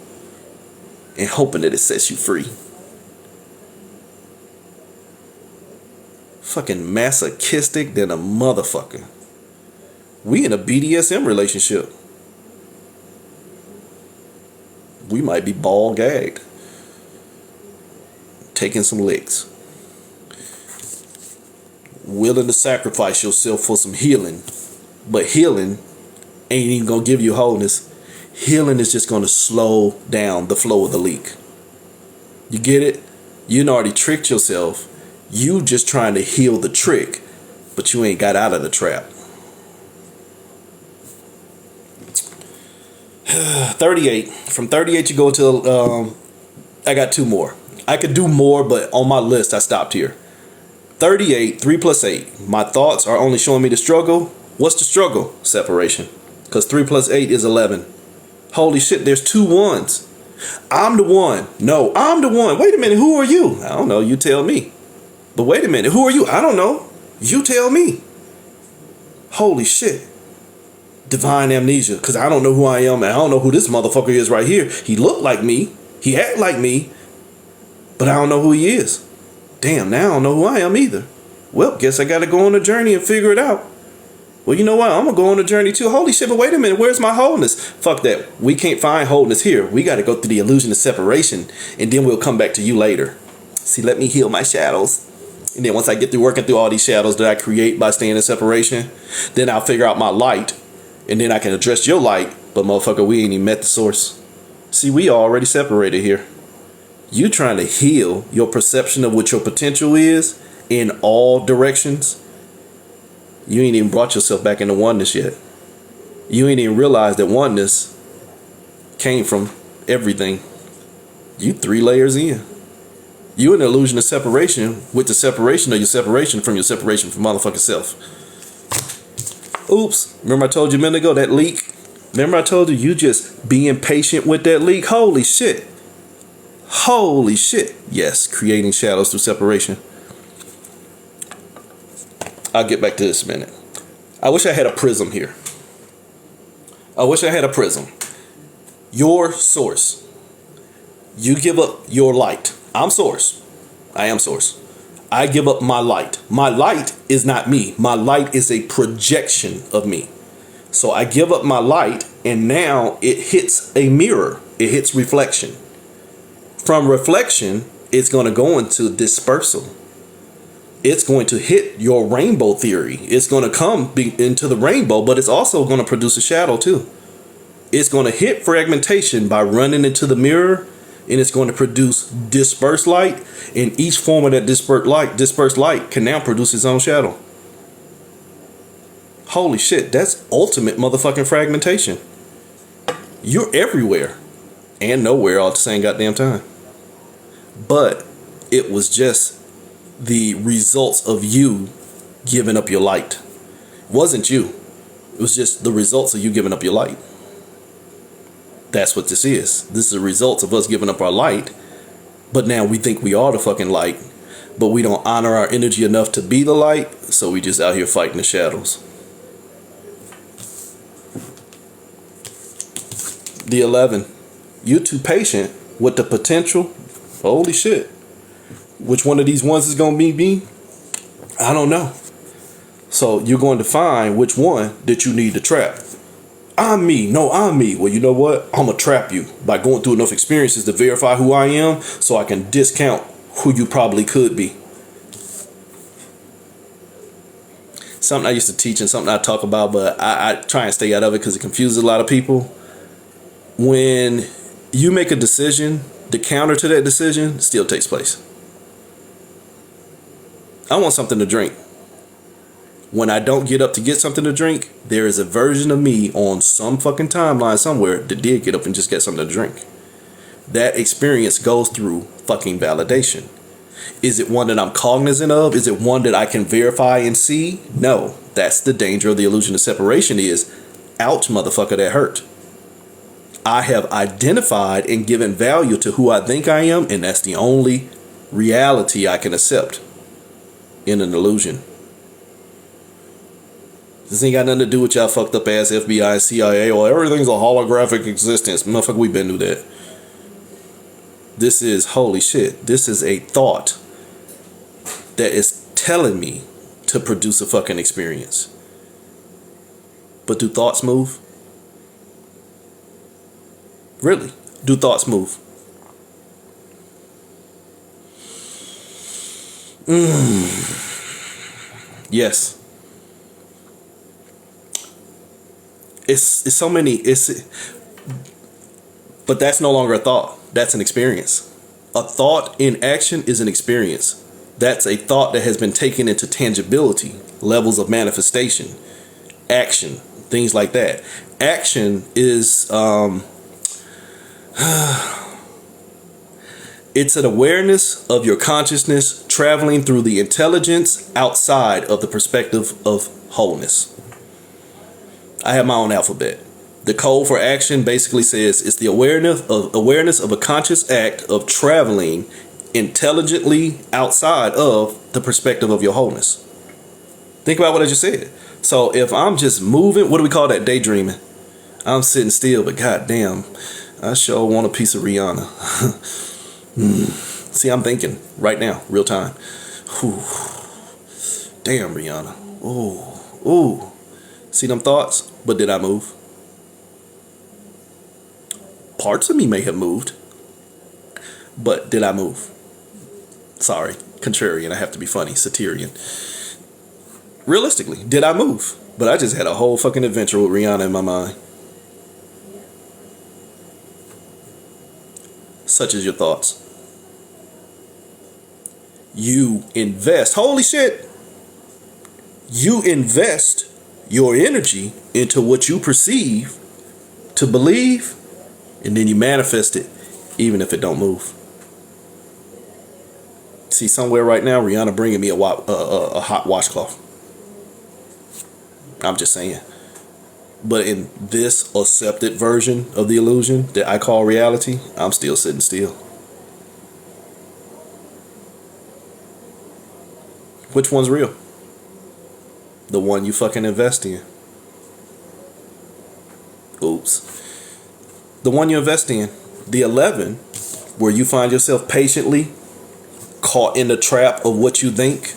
and hoping that it sets you free. Fucking masochistic than a motherfucker. We in a BDSM relationship. We might be ball gagged. Taking some licks. Willing to sacrifice yourself for some healing. But healing ain't even gonna give you wholeness. Healing is just gonna slow down the flow of the leak. You get it? You done already tricked yourself. You just trying to heal the trick, but you ain't got out of the trap. 38. From 38 you go to I got 2 more. I could do more, but on my list I stopped here. 38, 3 plus 8. My thoughts are only showing me the struggle. What's the struggle? Separation. Because 3 plus 8 is 11. Holy shit, there's 2 ones. I'm the one. No, I'm the one. Wait a minute, who are you? I don't know, you tell me. But wait a minute, who are you? I don't know. You tell me. Holy shit. Divine amnesia. Because I don't know who I am and I don't know who this motherfucker is right here. He looked like me. He act like me. But I don't know who he is. Damn, now I don't know who I am either. Well, guess I gotta go on a journey and figure it out. Well, you know what? I'm gonna go on a journey too. Holy shit, but wait a minute, where's my wholeness? Fuck that. We can't find wholeness here. We gotta go through the illusion of separation, and then we'll come back to you later. See, let me heal my shadows. And then once I get through working through all these shadows that I create by staying in separation, then I'll figure out my light, and then I can address your light. But motherfucker, we ain't even met the source. See, we already separated here. You trying to heal your perception of what your potential is in all directions. You ain't even brought yourself back into oneness yet. You ain't even realized that oneness came from everything. You 3 layers in. You in the illusion of separation with the separation of your separation from motherfucking self. Oops. Remember I told you a minute ago that leak? Remember I told you just being patient with that leak? Holy shit. Holy shit. Yes, creating shadows through separation. I'll get back to this in a minute. I wish I had a prism here. I wish I had a prism. Your source. You give up your light. I'm source. I am source. I give up my light. My light is not me. My light is a projection of me. So I give up my light and now it hits a mirror. It hits reflection. From reflection, it's going to go into dispersal. It's going to hit your rainbow theory. It's going to come into the rainbow, but it's also going to produce a shadow too. It's going to hit fragmentation by running into the mirror, and it's going to produce dispersed light. And each form of that dispersed light can now produce its own shadow. Holy shit, that's ultimate motherfucking fragmentation. You're everywhere and nowhere all at the same goddamn time. But it was just the results of you giving up your light. It wasn't you. It was just the results of you giving up your light. That's what this is. This is the results of us giving up our light. But now we think we are the fucking light. But we don't honor our energy enough to be the light. So we just out here fighting the shadows. The 11. You too patient with the potential. Holy shit. Which one of these ones is going to be me? I don't know. So you're going to find which one that you need to trap. I'm me. No, I'm me. Well, you know what? I'm going to trap you by going through enough experiences to verify who I am so I can discount who you probably could be. Something I used to teach and something I talk about, but I try and stay out of it because it confuses a lot of people. When you make a decision, the counter to that decision still takes place. I want something to drink. When I don't get up to get something to drink, there is a version of me on some fucking timeline somewhere that did get up and just get something to drink. That experience goes through fucking validation. Is it one that I'm cognizant of? Is it one that I can verify and see? No. That's the danger of the illusion of separation is, ouch, motherfucker, that hurt. I have identified and given value to who I think I am, and that's the only reality I can accept in an illusion. This ain't got nothing to do with y'all fucked up ass FBI and CIA or everything's a holographic existence. Motherfucker, we been through that. This is, holy shit, this is a thought that is telling me to produce a fucking experience. But do thoughts move? Really? Do thoughts move? Yes. It's so many. But that's no longer a thought. That's an experience. A thought in action is an experience. That's a thought that has been taken into tangibility, levels of manifestation, action, things like that. Action is it's an awareness of your consciousness traveling through the intelligence outside of the perspective of wholeness. I have my own alphabet. The code for action basically says it's the awareness of a conscious act of traveling intelligently outside of the perspective of your wholeness. Think about what I just said. So if I'm just moving, what do we call that? Daydreaming. I'm sitting still, but goddamn, I sure want a piece of Rihanna. See, I'm thinking right now, real time. Whew. Damn, Rihanna. Ooh. See them thoughts? But did I move? Parts of me may have moved. But did I move? Sorry, contrarian. I have to be funny. Satirian. Realistically, did I move? But I just had a whole fucking adventure with Rihanna in my mind. Such as your thoughts. You invest. Holy shit. You invest your energy into what you perceive to believe, and then you manifest it, even if it don't move. See, somewhere right now, Rihanna bringing me a hot washcloth. I'm just saying. But in this accepted version of the illusion that I call reality, I'm still sitting still. Which one's real? The one you fucking invest in. Oops. The one you invest in. The 11, where you find yourself patiently caught in the trap of what you think.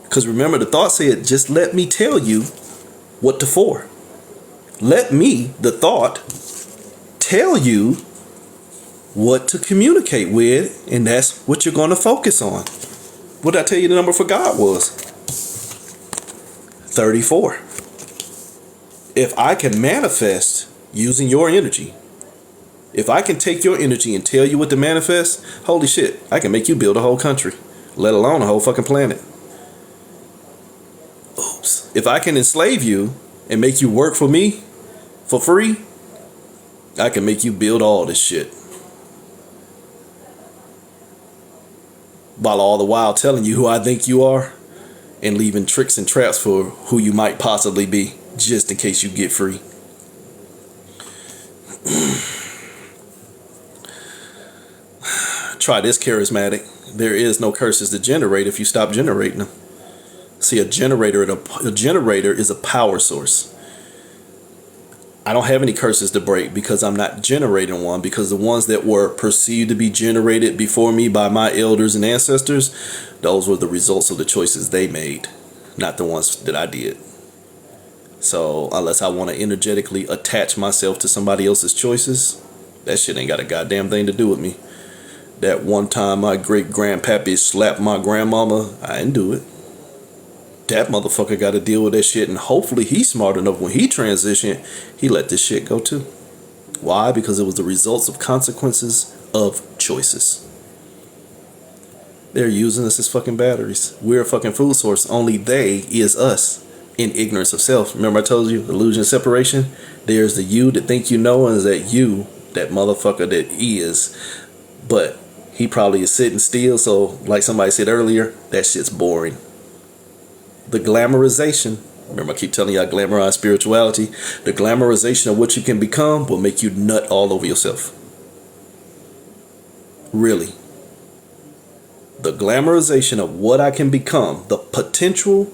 Because remember, the thought said, just let me tell you what to for. Let me, the thought, tell you what to communicate with, and that's what you're going to focus on. What did I tell you the number for God was? 34. If I can manifest using your energy. If I can take your energy and tell you what to manifest, holy shit, I can make you build a whole country, let alone a whole fucking planet. Oops. If I can enslave you and make you work for me for free, I can make you build all this shit. While all the while telling you who I think you are and leaving tricks and traps for who you might possibly be, just in case you get free. Try this, charismatic. There is no curses to generate if you stop generating them. See, a generator is a power source. I don't have any curses to break because I'm not generating one, because the ones that were perceived to be generated before me by my elders and ancestors, those were the results of the choices they made, not the ones that I did. So unless I want to energetically attach myself to somebody else's choices, that shit ain't got a goddamn thing to do with me. That one time my great grandpappy slapped my grandmama, I didn't do it. That motherfucker got to deal with that shit, and hopefully he's smart enough when he transitioned, he let this shit go too. Why? Because it was the results of consequences of choices. They're using us as fucking batteries. We're a fucking food source. Only they is us in ignorance of self. Remember I told you, illusion of separation? There's the you that think you know, and there's that you, that motherfucker that is. But he probably is sitting still, so like somebody said earlier, that shit's boring. The glamorization, remember I keep telling you I glamorize spirituality, the glamorization of what you can become will make you nut all over yourself. Really. The glamorization of what I can become, the potential,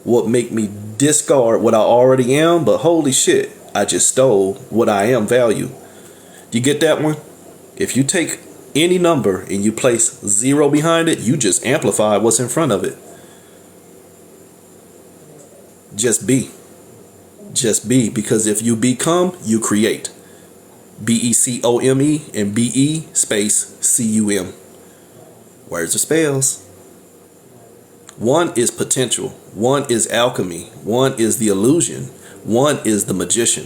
will make me discard what I already am, but holy shit, I just stole what I am value. You get that one? If you take any number and you place 0 behind it, you just amplify what's in front of it. Just be. Just be, because if you become, you create. BECOME and BE space CUM. Words are spells. One is potential. One is alchemy. One is the illusion. One is the magician.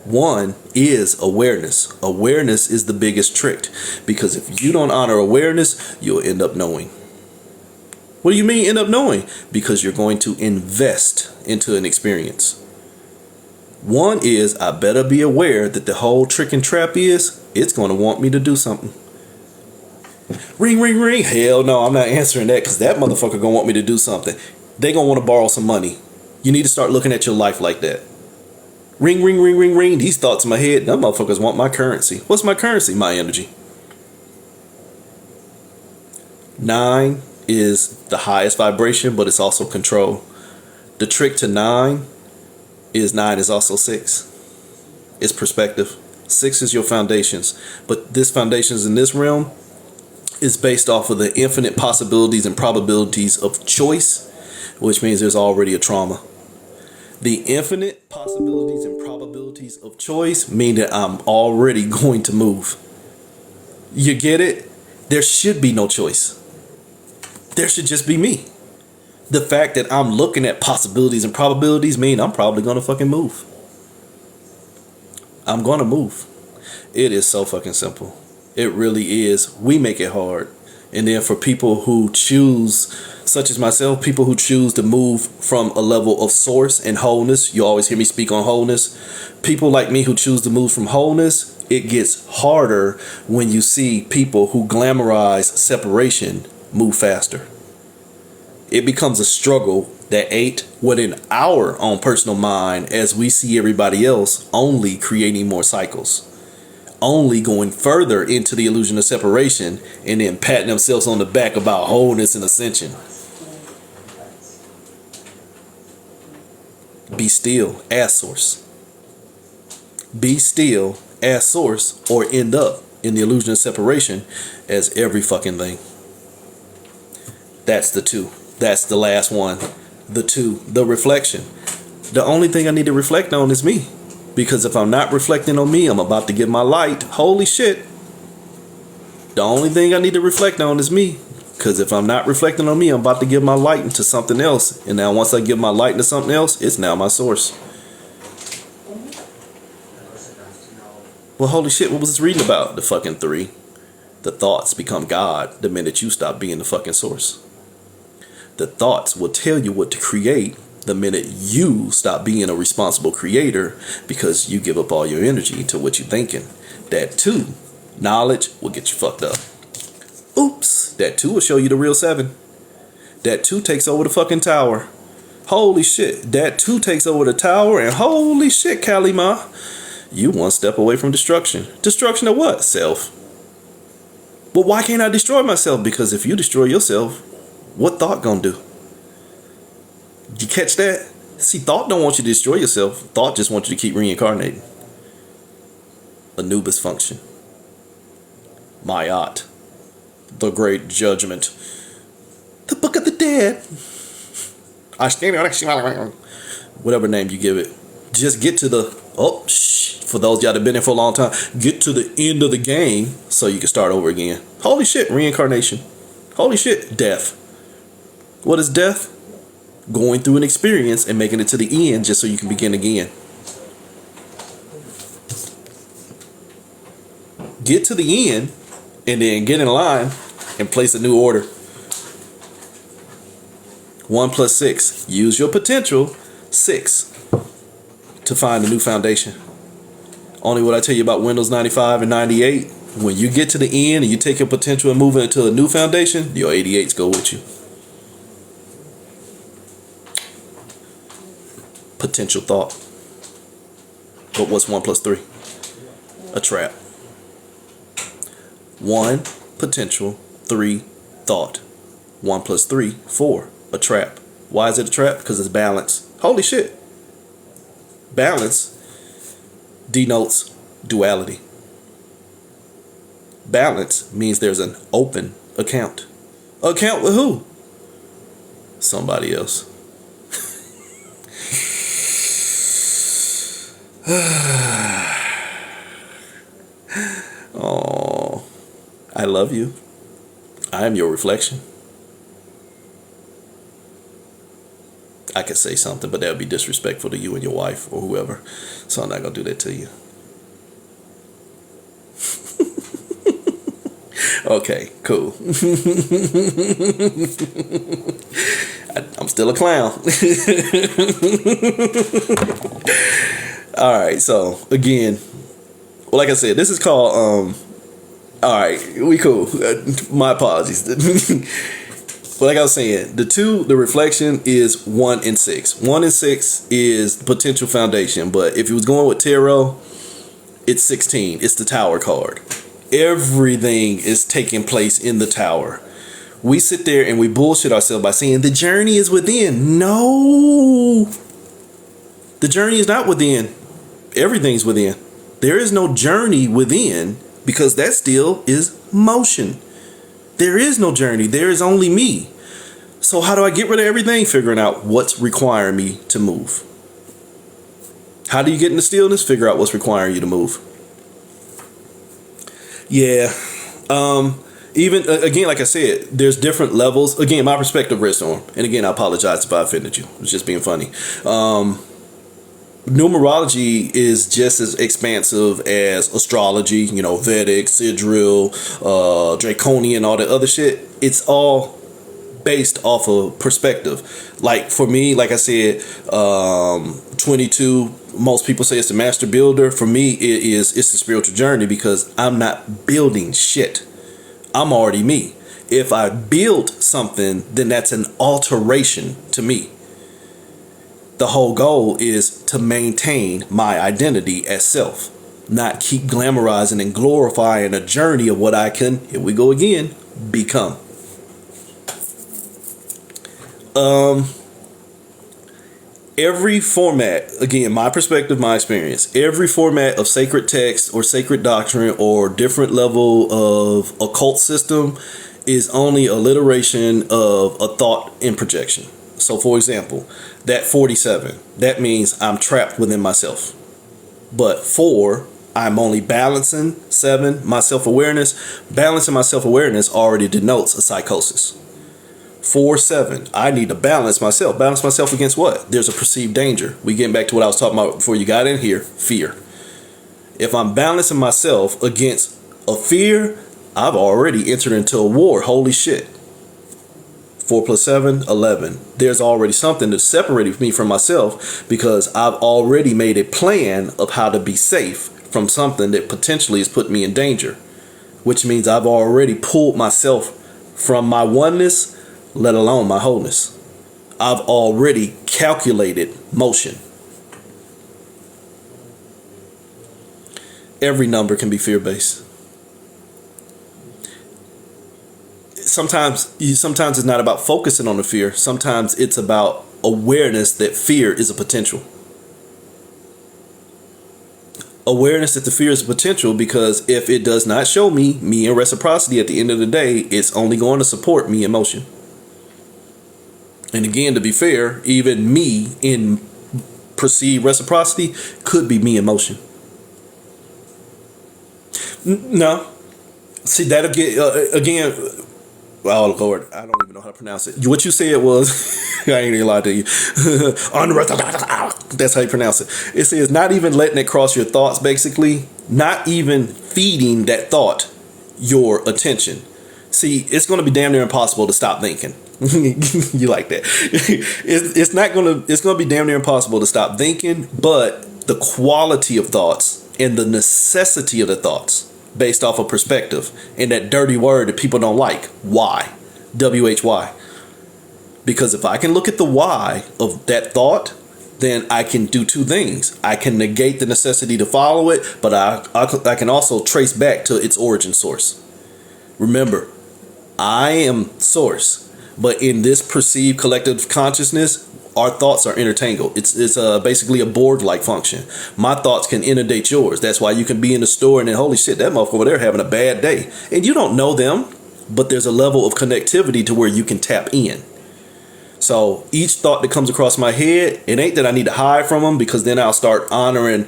One is awareness. Awareness is the biggest trick, because if you don't honor awareness, you'll end up knowing. What do you mean end up knowing? Because you're going to invest into an experience. One is, I better be aware that the whole trick and trap is, it's going to want me to do something. Ring, ring, ring. Hell no, I'm not answering that, because that motherfucker going to want me to do something. They going to want to borrow some money. You need to start looking at your life like that. Ring, ring, ring, ring, ring. These thoughts in my head, them motherfuckers want my currency. What's my currency? My energy. 9 is the highest vibration, but it's also control. The trick to 9 is also 6. It's perspective. 6 is your foundations, but this foundations in this realm is based off of the infinite possibilities and probabilities of choice, which means there's already a trauma. The infinite possibilities and probabilities of choice mean that I'm already going to move. You get it? There should be no choice. There should just be me. The fact that I'm looking at possibilities and probabilities mean I'm probably going to fucking move. I'm going to move. It is so fucking simple. It really is. We make it hard. And then for people who choose, such as myself, people who choose to move from a level of source and wholeness, you always hear me speak on wholeness. People like me who choose to move from wholeness, it gets harder when you see people who glamorize separation move faster. It becomes a struggle that ain't within our own personal mind, as we see everybody else only creating more cycles, only going further into the illusion of separation, and then patting themselves on the back about wholeness and ascension. Be still as source. Be still as source, or end up in the illusion of separation as every fucking thing. That's the 2. That's the last one. The 2, the reflection. The only thing I need to reflect on is me. Because if I'm not reflecting on me, I'm about to get my light. Holy shit. The only thing I need to reflect on is me. Because if I'm not reflecting on me, I'm about to give my light into something else. And now once I give my light into something else, it's now my source. Well, holy shit, what was this reading about? The fucking 3. The thoughts become God the minute you stop being the fucking source. The thoughts will tell you what to create the minute you stop being a responsible creator, because you give up all your energy to what you're thinking. That 2, knowledge, will get you fucked up. Oops, that 2 will show you the real 7. That 2 takes over the fucking tower. Holy shit, that 2 takes over the tower, and holy shit, Kalima, you one step away from destruction. Destruction of what? Self. But why can't I destroy myself? Because if you destroy yourself, what thought gonna do? You catch that? See, thought don't want you to destroy yourself. Thought just wants you to keep reincarnating. Anubis function. Mayat. The Great Judgment. The Book of the Dead. Whatever name you give it. Just get to the... for those y'all that been in for a long time, get to the end of the game so you can start over again. Holy shit, reincarnation. Holy shit, death. What is death? Going through an experience and making it to the end just so you can begin again. Get to the end and then get in line and place a new order. 1 + 6. Use your potential 6 to find a new foundation. Only what I tell you about Windows 95 and 98, when you get to the end and you take your potential and move it into a new foundation, your 88s go with you. Potential thought. But what's 1 + 3? A trap. 1 potential, 3 thought. 1 + 3, 4. A trap. Why is it a trap? Because it's balance. Holy shit. Balance denotes duality. Balance means there's an open account. Account with who? Somebody else. Oh, I love you. I am your reflection. I could say something, but that would be disrespectful to you and your wife or whoever. So I'm not going to do that to you. Okay, cool. I'm still a clown. All right, so again, like I said, this is called, all right, we cool. My apologies. But like I was saying, the reflection is 1 and 6. 1 and 6 is the potential foundation. But if you was going with tarot, it's 16. It's the tower card. Everything is taking place in the tower. We sit there and we bullshit ourselves by saying the journey is within. No. The journey is not within. Everything's within. There is no journey within, because that still is motion. There is no journey. There is only me. So how do I get rid of everything? Figuring out what's requiring me to move. How do you get into stillness? Figure out what's requiring you to move. Yeah. Even, again, like I said, there's different levels. Again, my perspective rests on. And again, I apologize if I offended you. It was just being funny. Numerology is just as expansive as astrology, Vedic, Sidril, Draconian, all that other shit. It's all based off of perspective. Like for me, like I said, 22, most people say it's the master builder. For me, it's the spiritual journey, because I'm not building shit. I'm already me. If I build something, then that's an alteration to me. The whole goal is to maintain my identity as self, not keep glamorizing and glorifying a journey of what I can, here we go again, become. Every format, again, my perspective, my experience, every format of sacred text or sacred doctrine or different level of occult system is only alliteration of a thought and projection. So for example, that 47, that means I'm trapped within myself. But 4, I'm only balancing. 7, my self-awareness. Balancing my self-awareness already denotes a psychosis. 4, 7, I need to balance myself. Balance myself against what? There's a perceived danger. We getting back to what I was talking about before you got in here. Fear. If I'm balancing myself against a fear, I've already entered into a war. Holy shit. 4 plus 7, 11. There's already something that separated me from myself because I've already made a plan of how to be safe from something that potentially is putting me in danger. Which means I've already pulled myself from my oneness, let alone my wholeness. I've already calculated motion. Every number can be fear-based. Sometimes it's not about focusing on the fear. Sometimes it's about awareness that fear is a potential. Awareness that the fear is a potential, because if it does not show me in reciprocity at the end of the day, it's only going to support me in motion. And again, to be fair, even me in perceived reciprocity could be me in motion. No. See, that'll get, again, oh Lord, I don't even know how to pronounce it. What you said was, I ain't even lie to you. That's how you pronounce it. It says not even letting it cross your thoughts, basically. Not even feeding that thought your attention. See, it's going to be damn near impossible to stop thinking. You like that? It's going to be damn near impossible to stop thinking, but the quality of thoughts and the necessity of the thoughts based off of perspective and that dirty word that people don't like, why, WHY. Because if I can look at the why of that thought, then I can do two things. I can negate the necessity to follow it, but I can also trace back to its origin source. Remember, I am source, but in this perceived collective consciousness, our thoughts are intertangled. It's basically a Borg-like function. My thoughts can inundate yours. That's why you can be in the store and then, holy shit, that motherfucker over there having a bad day. And you don't know them, but there's a level of connectivity to where you can tap in. So each thought that comes across my head, it ain't that I need to hide from them, because then I'll start honoring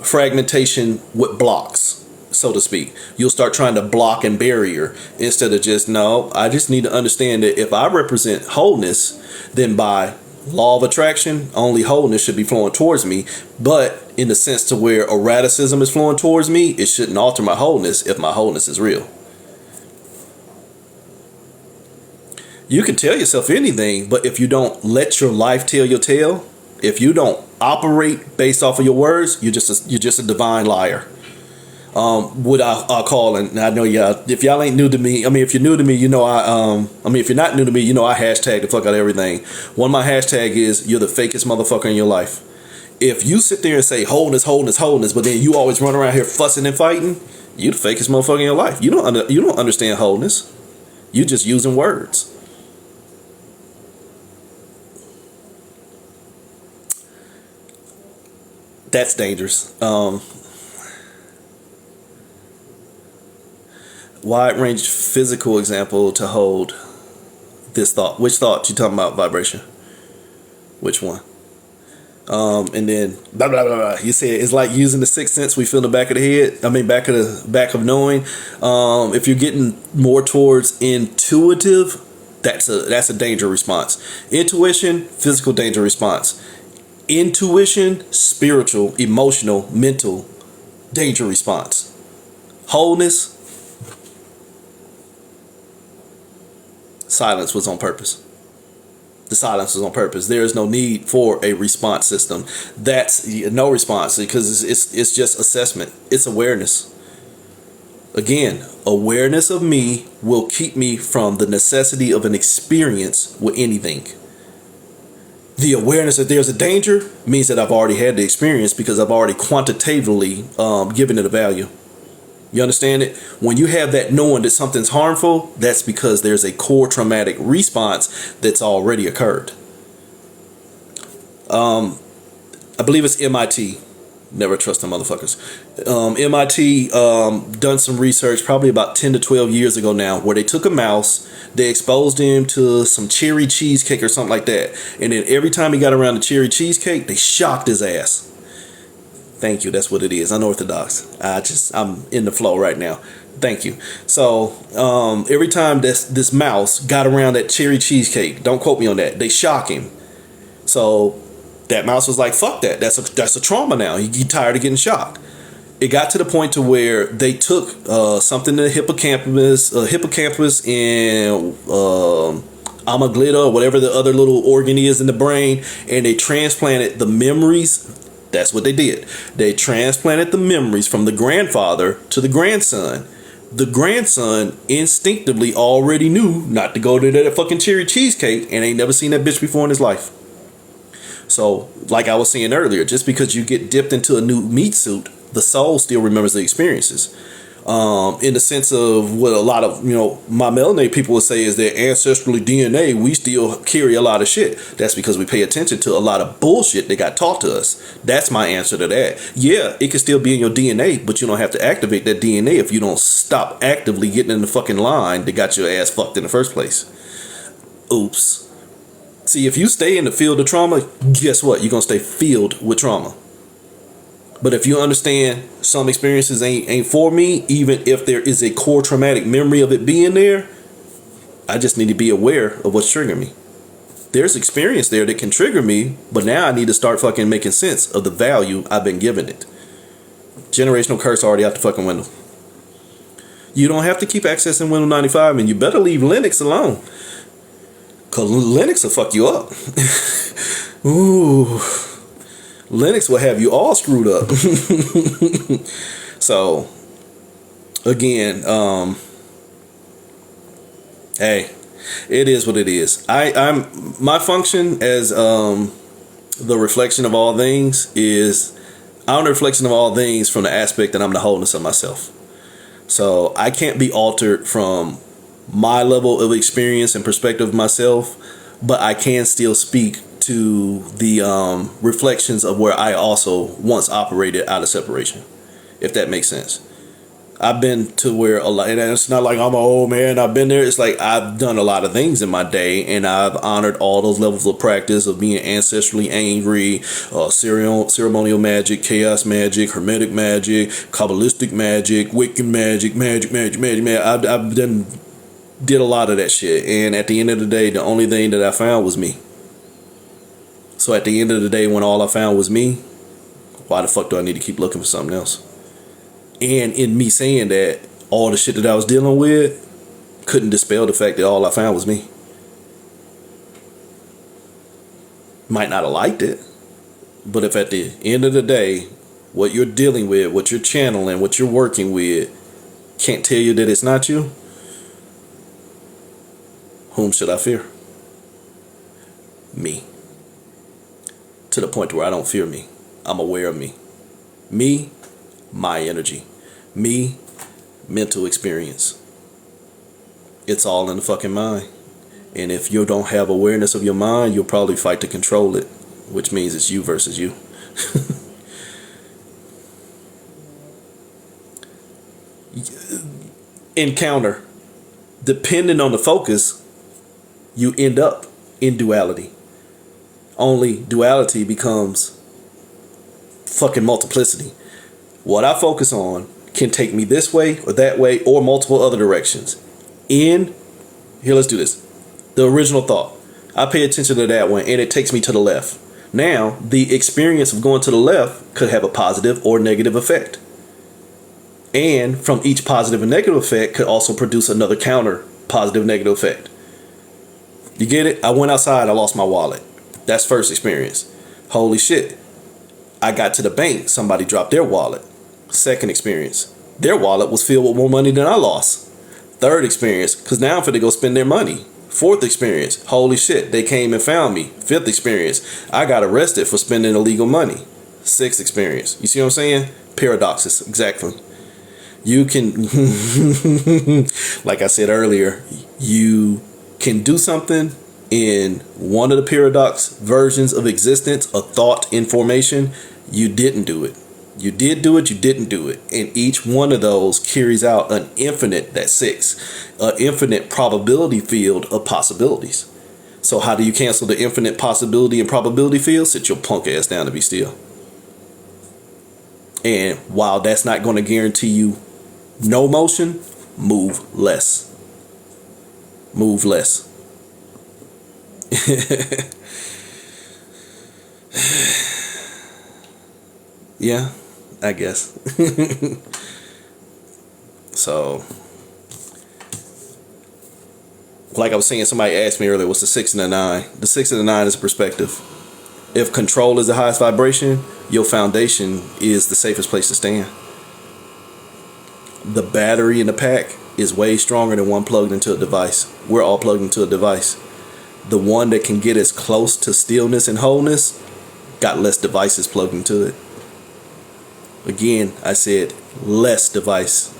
fragmentation with blocks, so to speak. You'll start trying to block and barrier instead of just, no, I just need to understand that if I represent wholeness, then by law of attraction, only wholeness should be flowing towards me. But in the sense to where erraticism is flowing towards me, it shouldn't alter my wholeness if my wholeness is real. You can tell yourself anything, but if you don't let your life tell your tale, if you don't operate based off of your words, you're just a divine liar. What I'll call, and I know y'all, if y'all ain't new to me, I mean, if you're new to me, you know, if you're not new to me, you know, I hashtag the fuck out of everything. One of my hashtag is, you're the fakest motherfucker in your life. If you sit there and say wholeness, wholeness, wholeness, but then you always run around here fussing and fighting, you the fakest motherfucker in your life. You don't understand wholeness. You're just using words. That's dangerous. Wide range physical example to hold this thought. Which thought you talking about? Vibration. Which one? And then blah blah blah blah. You said it's like using the sixth sense we feel in the back of the head. I mean, back of knowing. If you're getting more towards intuitive, that's a danger response. Intuition, physical danger response. Intuition, spiritual, emotional, mental danger response. Wholeness, silence was on purpose. The silence was on purpose. There is no need for a response system. That's no response, because it's just assessment. It's awareness. Again, awareness of me will keep me from the necessity of an experience with anything. The awareness that there's a danger means that I've already had the experience, because I've already quantitatively given it a value. You understand it? When you have that knowing that something's harmful, that's because there's a core traumatic response that's already occurred. I believe it's MIT. Never trust them motherfuckers. MIT done some research probably about 10 to 12 years ago now, where they took a mouse, they exposed him to some cherry cheesecake or something like that, and then every time he got around the cherry cheesecake, they shocked his ass. Thank you. That's what it is. Unorthodox. I'm in the flow right now. Thank you. So every time this mouse got around that cherry cheesecake, don't quote me on that, they shock him. So that mouse was like, fuck that. That's a trauma now. He tired of getting shocked. it got to the point to where they took something in the hippocampus and amygdala or whatever the other little organ is in the brain, and they transplanted the memories. That's what they did. They transplanted the memories from the grandfather to the grandson. The grandson instinctively already knew not to go to that fucking cherry cheesecake and ain't never seen that bitch before in his life. So, like I was saying earlier, just because you get dipped into a new meat suit, the soul still remembers the experiences. In the sense of what a lot of, my melanated people would say is that ancestrally DNA, we still carry a lot of shit. That's because we pay attention to a lot of bullshit that got taught to us. That's my answer to that. Yeah, it can still be in your DNA, but you don't have to activate that DNA if you don't stop actively getting in the fucking line that got your ass fucked in the first place. Oops. See, if you stay in the field of trauma, guess what? You're going to stay filled with trauma. But if you understand some experiences ain't for me, even if there is a core traumatic memory of it being there, I just need to be aware of what's triggering me. There's experience there that can trigger me, but now I need to start fucking making sense of the value I've been giving it. Generational curse already out the fucking window. You don't have to keep accessing Windows 95, and you better leave Linux alone. Because Linux will fuck you up. Ooh. Linux will have you all screwed up. So, again, hey, it is what it is. I'm my function as the reflection of all things is I'm the reflection of all things from the aspect that I'm the wholeness of myself. So I can't be altered from my level of experience and perspective of myself, but I can still speak to the reflections of where I also once operated out of separation, if that makes sense. I've been to where a lot, and it's not like I'm an old man. I've been there. It's like I've done a lot of things in my day, and I've honored all those levels of practice of being ancestrally angry, ceremonial magic, chaos magic, hermetic magic, kabbalistic magic, Wiccan magic. I've did a lot of that shit, and at the end of the day, the only thing that I found was me. So at the end of the day, when all I found was me, why the fuck do I need to keep looking for something else? And in me saying that, all the shit that I was dealing with couldn't dispel the fact that all I found was me. Might not have liked it, but if at the end of the day, what you're dealing with, what you're channeling, what you're working with, can't tell you that it's not you, whom should I fear? Me. To the point where I don't fear me. I'm aware of me. Me, my energy. Me, mental experience. It's all in the fucking mind. And if you don't have awareness of your mind, you'll probably fight to control it, which means it's you versus you. Encounter. Depending on the focus, you end up in duality. Only duality becomes fucking multiplicity. What I focus on can take me this way or that way or multiple other directions. Here, let's do this. The original thought. I pay attention to that one and it takes me to the left. Now, the experience of going to the left could have a positive or negative effect. And from each positive and negative effect could also produce another counter positive negative effect. You get it? I went outside, I lost my wallet. That's first experience. Holy shit. I got to the bank, somebody dropped their wallet. Second experience. Their wallet was filled with more money than I lost. Third experience, because now I'm finna go spend their money. Fourth experience. Holy shit, they came and found me. Fifth experience. I got arrested for spending illegal money. Sixth experience. You see what I'm saying? Paradoxes. Exactly. You can, like I said earlier, you can do something in one of the paradox versions of existence, a thought in formation. You didn't do it. You did do it, you didn't do it. And each one of those carries out an infinite, that's 6, an infinite probability field of possibilities. So how do you cancel the infinite possibility and probability field? Sit your punk ass down to be still. And while that's not going to guarantee you no motion, move less. Move less. Yeah. I guess. So, like I was saying, somebody asked me earlier, what's the 6 and the 9? The 6 and the 9 is perspective. If control is the highest vibration, your foundation is the safest place to stand. The battery in the pack is way stronger than one plugged into a device. We're all plugged into a device. The one that can get as close to stillness and wholeness got less devices plugged into it. Again, I said less device.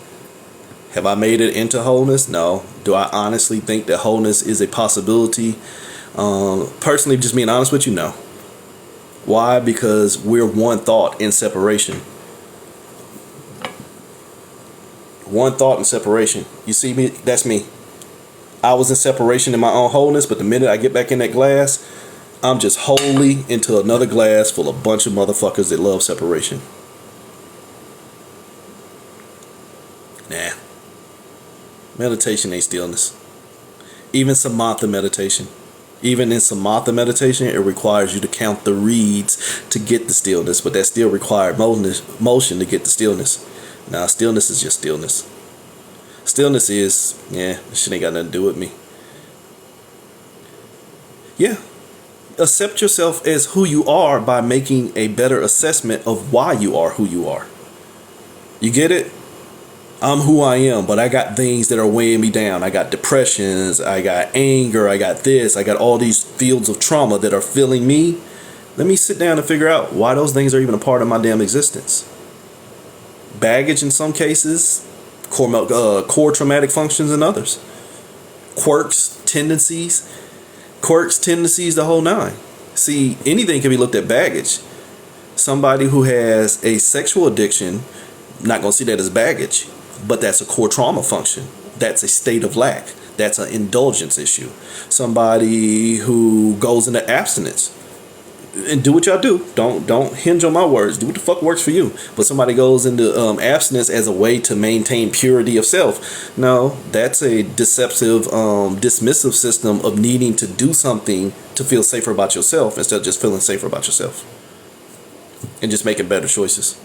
Have I made it into wholeness? No. Do I honestly think that wholeness is a possibility? Personally, just being honest with you, no. Why? Because we're one thought in separation. One thought in separation. You see me? That's me. I was in separation in my own wholeness, but the minute I get back in that glass, I'm just wholly into another glass full of a bunch of motherfuckers that love separation. Nah. Meditation ain't stillness. Even Samatha meditation. Even in Samatha meditation, it requires you to count the reeds to get the stillness, but that still required motion to get the stillness. Now, stillness is just stillness. Stillness is, this shit ain't got nothing to do with me. Yeah. Accept yourself as who you are by making a better assessment of why you are who you are. You get it? I'm who I am, but I got things that are weighing me down. I got depressions, I got anger, I got this, I got all these fields of trauma that are filling me. Let me sit down and figure out why those things are even a part of my damn existence. Baggage in some cases, core traumatic functions in others. Quirks, tendencies, the whole nine. See, anything can be looked at baggage. Somebody who has a sexual addiction, not going to see that as baggage. But that's a core trauma function. That's a state of lack. That's an indulgence issue. Somebody who goes into abstinence. And do what y'all do. Don't hinge on my words. Do what the fuck works for you. But somebody goes into abstinence as a way to maintain purity of self. No, that's a deceptive, dismissive system of needing to do something to feel safer about yourself instead of just feeling safer about yourself. And just making better choices.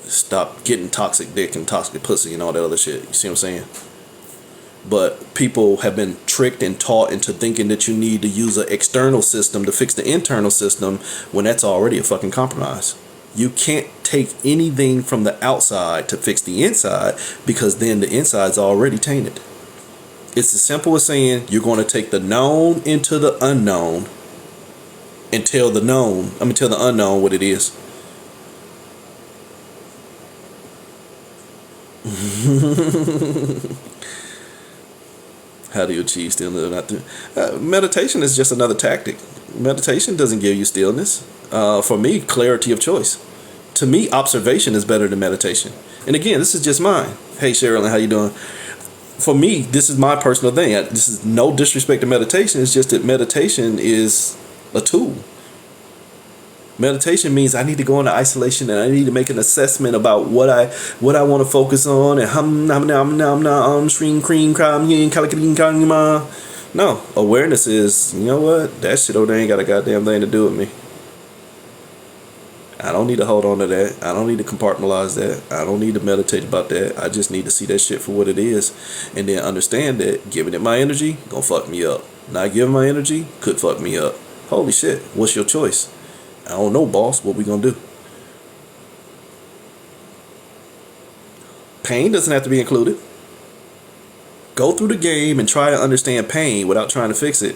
Stop getting toxic dick and toxic pussy and all that other shit. You see what I'm saying? But people have been tricked and taught into thinking that you need to use an external system to fix the internal system when that's already a fucking compromise. You can't take anything from the outside to fix the inside because then the inside's already tainted. It's as simple as saying you're going to take the known into the unknown and tell the unknown what it is. How do you achieve stillness? Meditation is just another tactic. Meditation doesn't give you stillness. For me, clarity of choice. To me, observation is better than meditation. And again, this is just mine. Hey, Sherilyn, how you doing? For me, this is my personal thing. This is no disrespect to meditation. It's just that meditation is a tool. Meditation means I need to go into isolation and I need to make an assessment about what I want to focus on and no, awareness is, you know what, that shit over there ain't got a goddamn thing to do with me. I don't need to hold on to that. I don't need to compartmentalize that. I don't need to meditate about that. I just need to see that shit for what it is and then understand that giving it my energy gonna fuck me up. Not giving my energy could fuck me up. Holy shit, what's your choice? I don't know, boss. What we gonna do? Pain doesn't have to be included. Go through the game and try to understand pain without trying to fix it.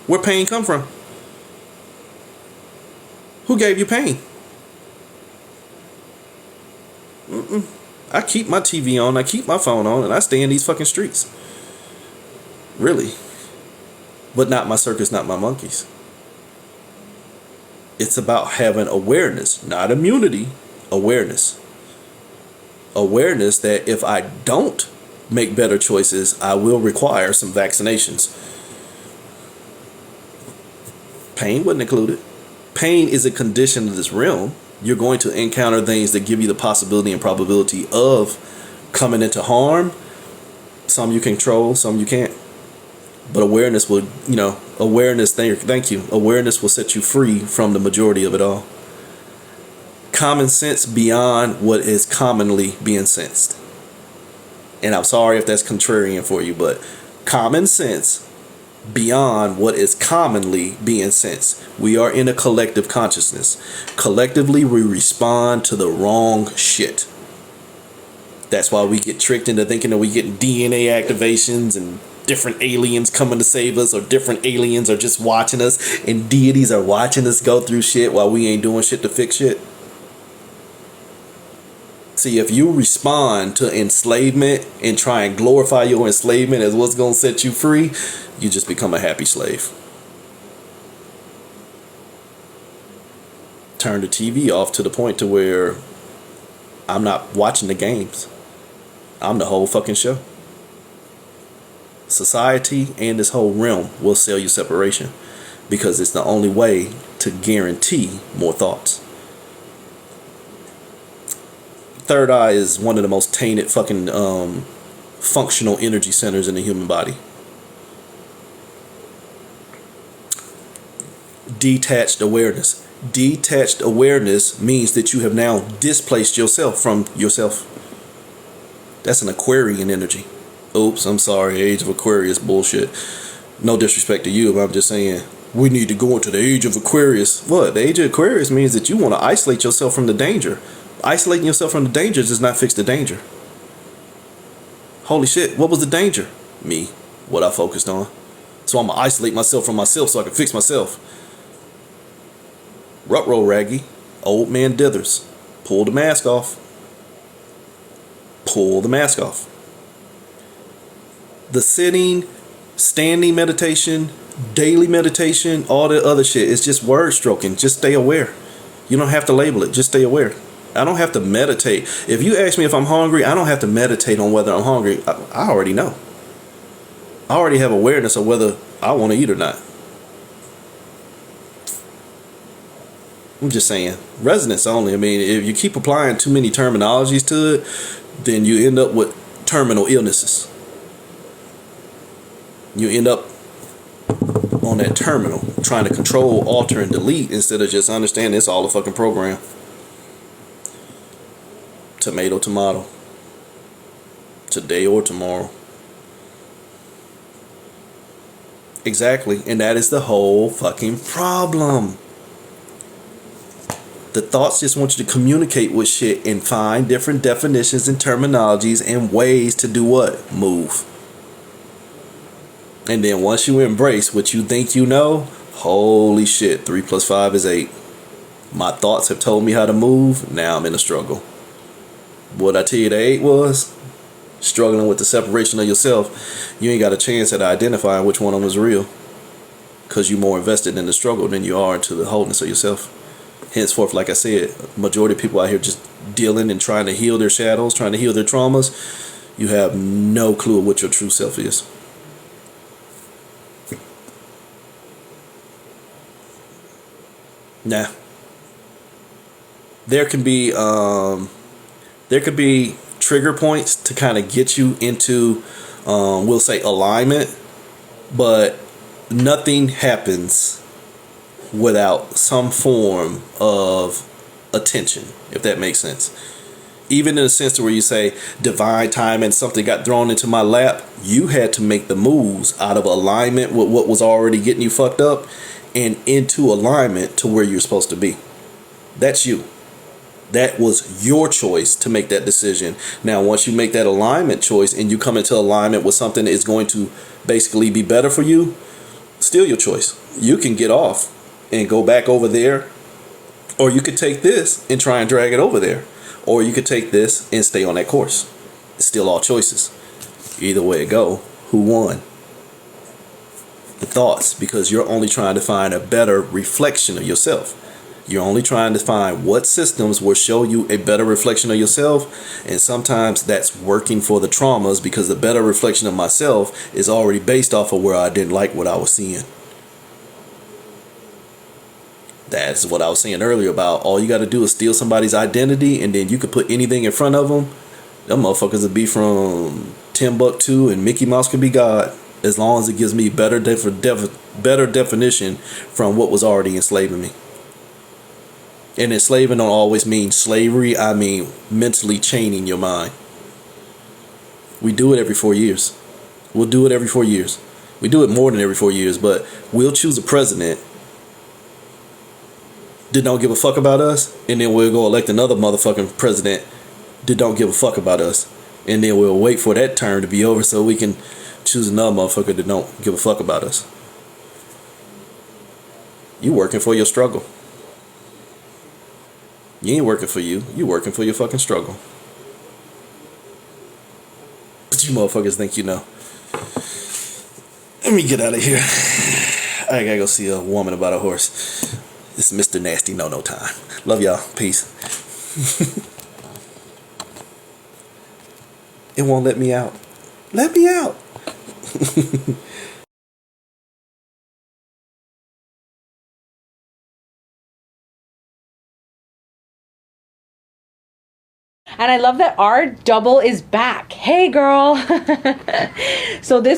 Where pain come from? Who gave you pain? I keep my TV on, I keep my phone on, and I stay in these fucking streets. Really. But not my circus, not my monkeys. It's about having awareness, not immunity, awareness. Awareness that if I don't make better choices, I will require some vaccinations. Pain wasn't included. Pain is a condition of this realm. You're going to encounter things that give you the possibility and probability of coming into harm. Some you control, some you can't. But awareness will, thank you. Awareness will set you free from the majority of it all. common sense beyond what is commonly being sensed. And I'm sorry if that's contrarian for you, but common sense beyond what is commonly being sensed. We are in a collective consciousness. Collectively, we respond to the wrong shit. That's why we get tricked into thinking that we get DNA activations and different aliens coming to save us, or different aliens are just watching us and deities are watching us go through shit while we ain't doing shit to fix shit. See, if you respond to enslavement and try and glorify your enslavement as what's going to set you free, you just become a happy slave. Turn the TV off to the point to where I'm not watching the games. I'm the whole fucking show. Society and this whole realm will sell you separation because it's the only way to guarantee more thoughts. Third eye is one of the most tainted fucking functional energy centers in the human body. Detached awareness. Detached awareness means that you have now displaced yourself from yourself. That's an Aquarian energy. Oops, I'm sorry, Age of Aquarius bullshit. No disrespect to you, but I'm just saying we need to go into the Age of Aquarius. What? The Age of Aquarius means that you want to isolate yourself from the danger. Isolating yourself from the danger does not fix the danger. Holy shit, what was the danger? Me, what I focused on. So I'm gonna isolate myself from myself so I can fix myself. Rutrow Raggy, old man dithers. Pull the mask off. Pull the mask off. The sitting, standing meditation, daily meditation, all the other shit, it's just word stroking. Just stay aware. You don't have to label it, just stay aware. I don't have to meditate. If you ask me if I'm hungry, I don't have to meditate on whether I'm hungry. I already know. I already have awareness of whether I want to eat or not. I'm just saying, resonance only. I mean, if you keep applying too many terminologies to it, then you end up with terminal illnesses. You end up on that terminal trying to control, alter, and delete instead of just understanding it's all a fucking program. Tomato, tomato. Today or tomorrow. Exactly. And that is the whole fucking problem. The thoughts just want you to communicate with shit and find different definitions and terminologies and ways to do what? Move. And then once you embrace what you think you know, holy shit, 3 + 5 is 8. My thoughts have told me how to move. Now I'm in a struggle. What I tell you the 8 was? Struggling with the separation of yourself. You ain't got a chance at identifying which one of them is real. Because you're more invested in the struggle than you are into the wholeness of yourself. Henceforth, like I said, majority of people out here just dealing and trying to heal their shadows, trying to heal their traumas. You have no clue what your true self is. Now, there could be trigger points to kind of get you into, we'll say, alignment, but nothing happens without some form of attention, if that makes sense. Even in a sense to where you say divine time and something got thrown into my lap, you had to make the moves out of alignment with what was already getting you fucked up and into alignment to where you're supposed to be. That's you. That was your choice to make that decision. Now, once you make that alignment choice and you come into alignment with something that is going to basically be better for you, still your choice. You can get off and go back over there, or you could take this and try and drag it over there, or you could take this and stay on that course. It's still all choices. Either way it go, who won? The thoughts, because you're only trying to find a better reflection of yourself. You're only trying to find what systems will show you a better reflection of yourself, and sometimes that's working for the traumas because the better reflection of myself is already based off of where I didn't like what I was seeing. That's what I was saying earlier about all you got to do is steal somebody's identity, and then you could put anything in front of them. Them motherfuckers would be from Timbuktu and Mickey Mouse could be God, as long as it gives me better definition from what was already enslaving me. And enslaving don't always mean slavery. I mean mentally chaining your mind. We do it every 4 years. We'll do it every 4 years. We do it more than every 4 years, but we'll choose a president that don't give a fuck about us, and then we'll go elect another motherfucking president that don't give a fuck about us, and then we'll wait for that term to be over so we can choose another motherfucker that don't give a fuck about us. You working for your struggle. You ain't working for you. You working for your fucking struggle. But you motherfuckers think you know. Let me get out of here. I gotta go see a woman about a horse. This is Mr. Nasty No time. Love y'all. Peace. It won't let me out. Let me out. And I love that our double is back. Hey, girl. So this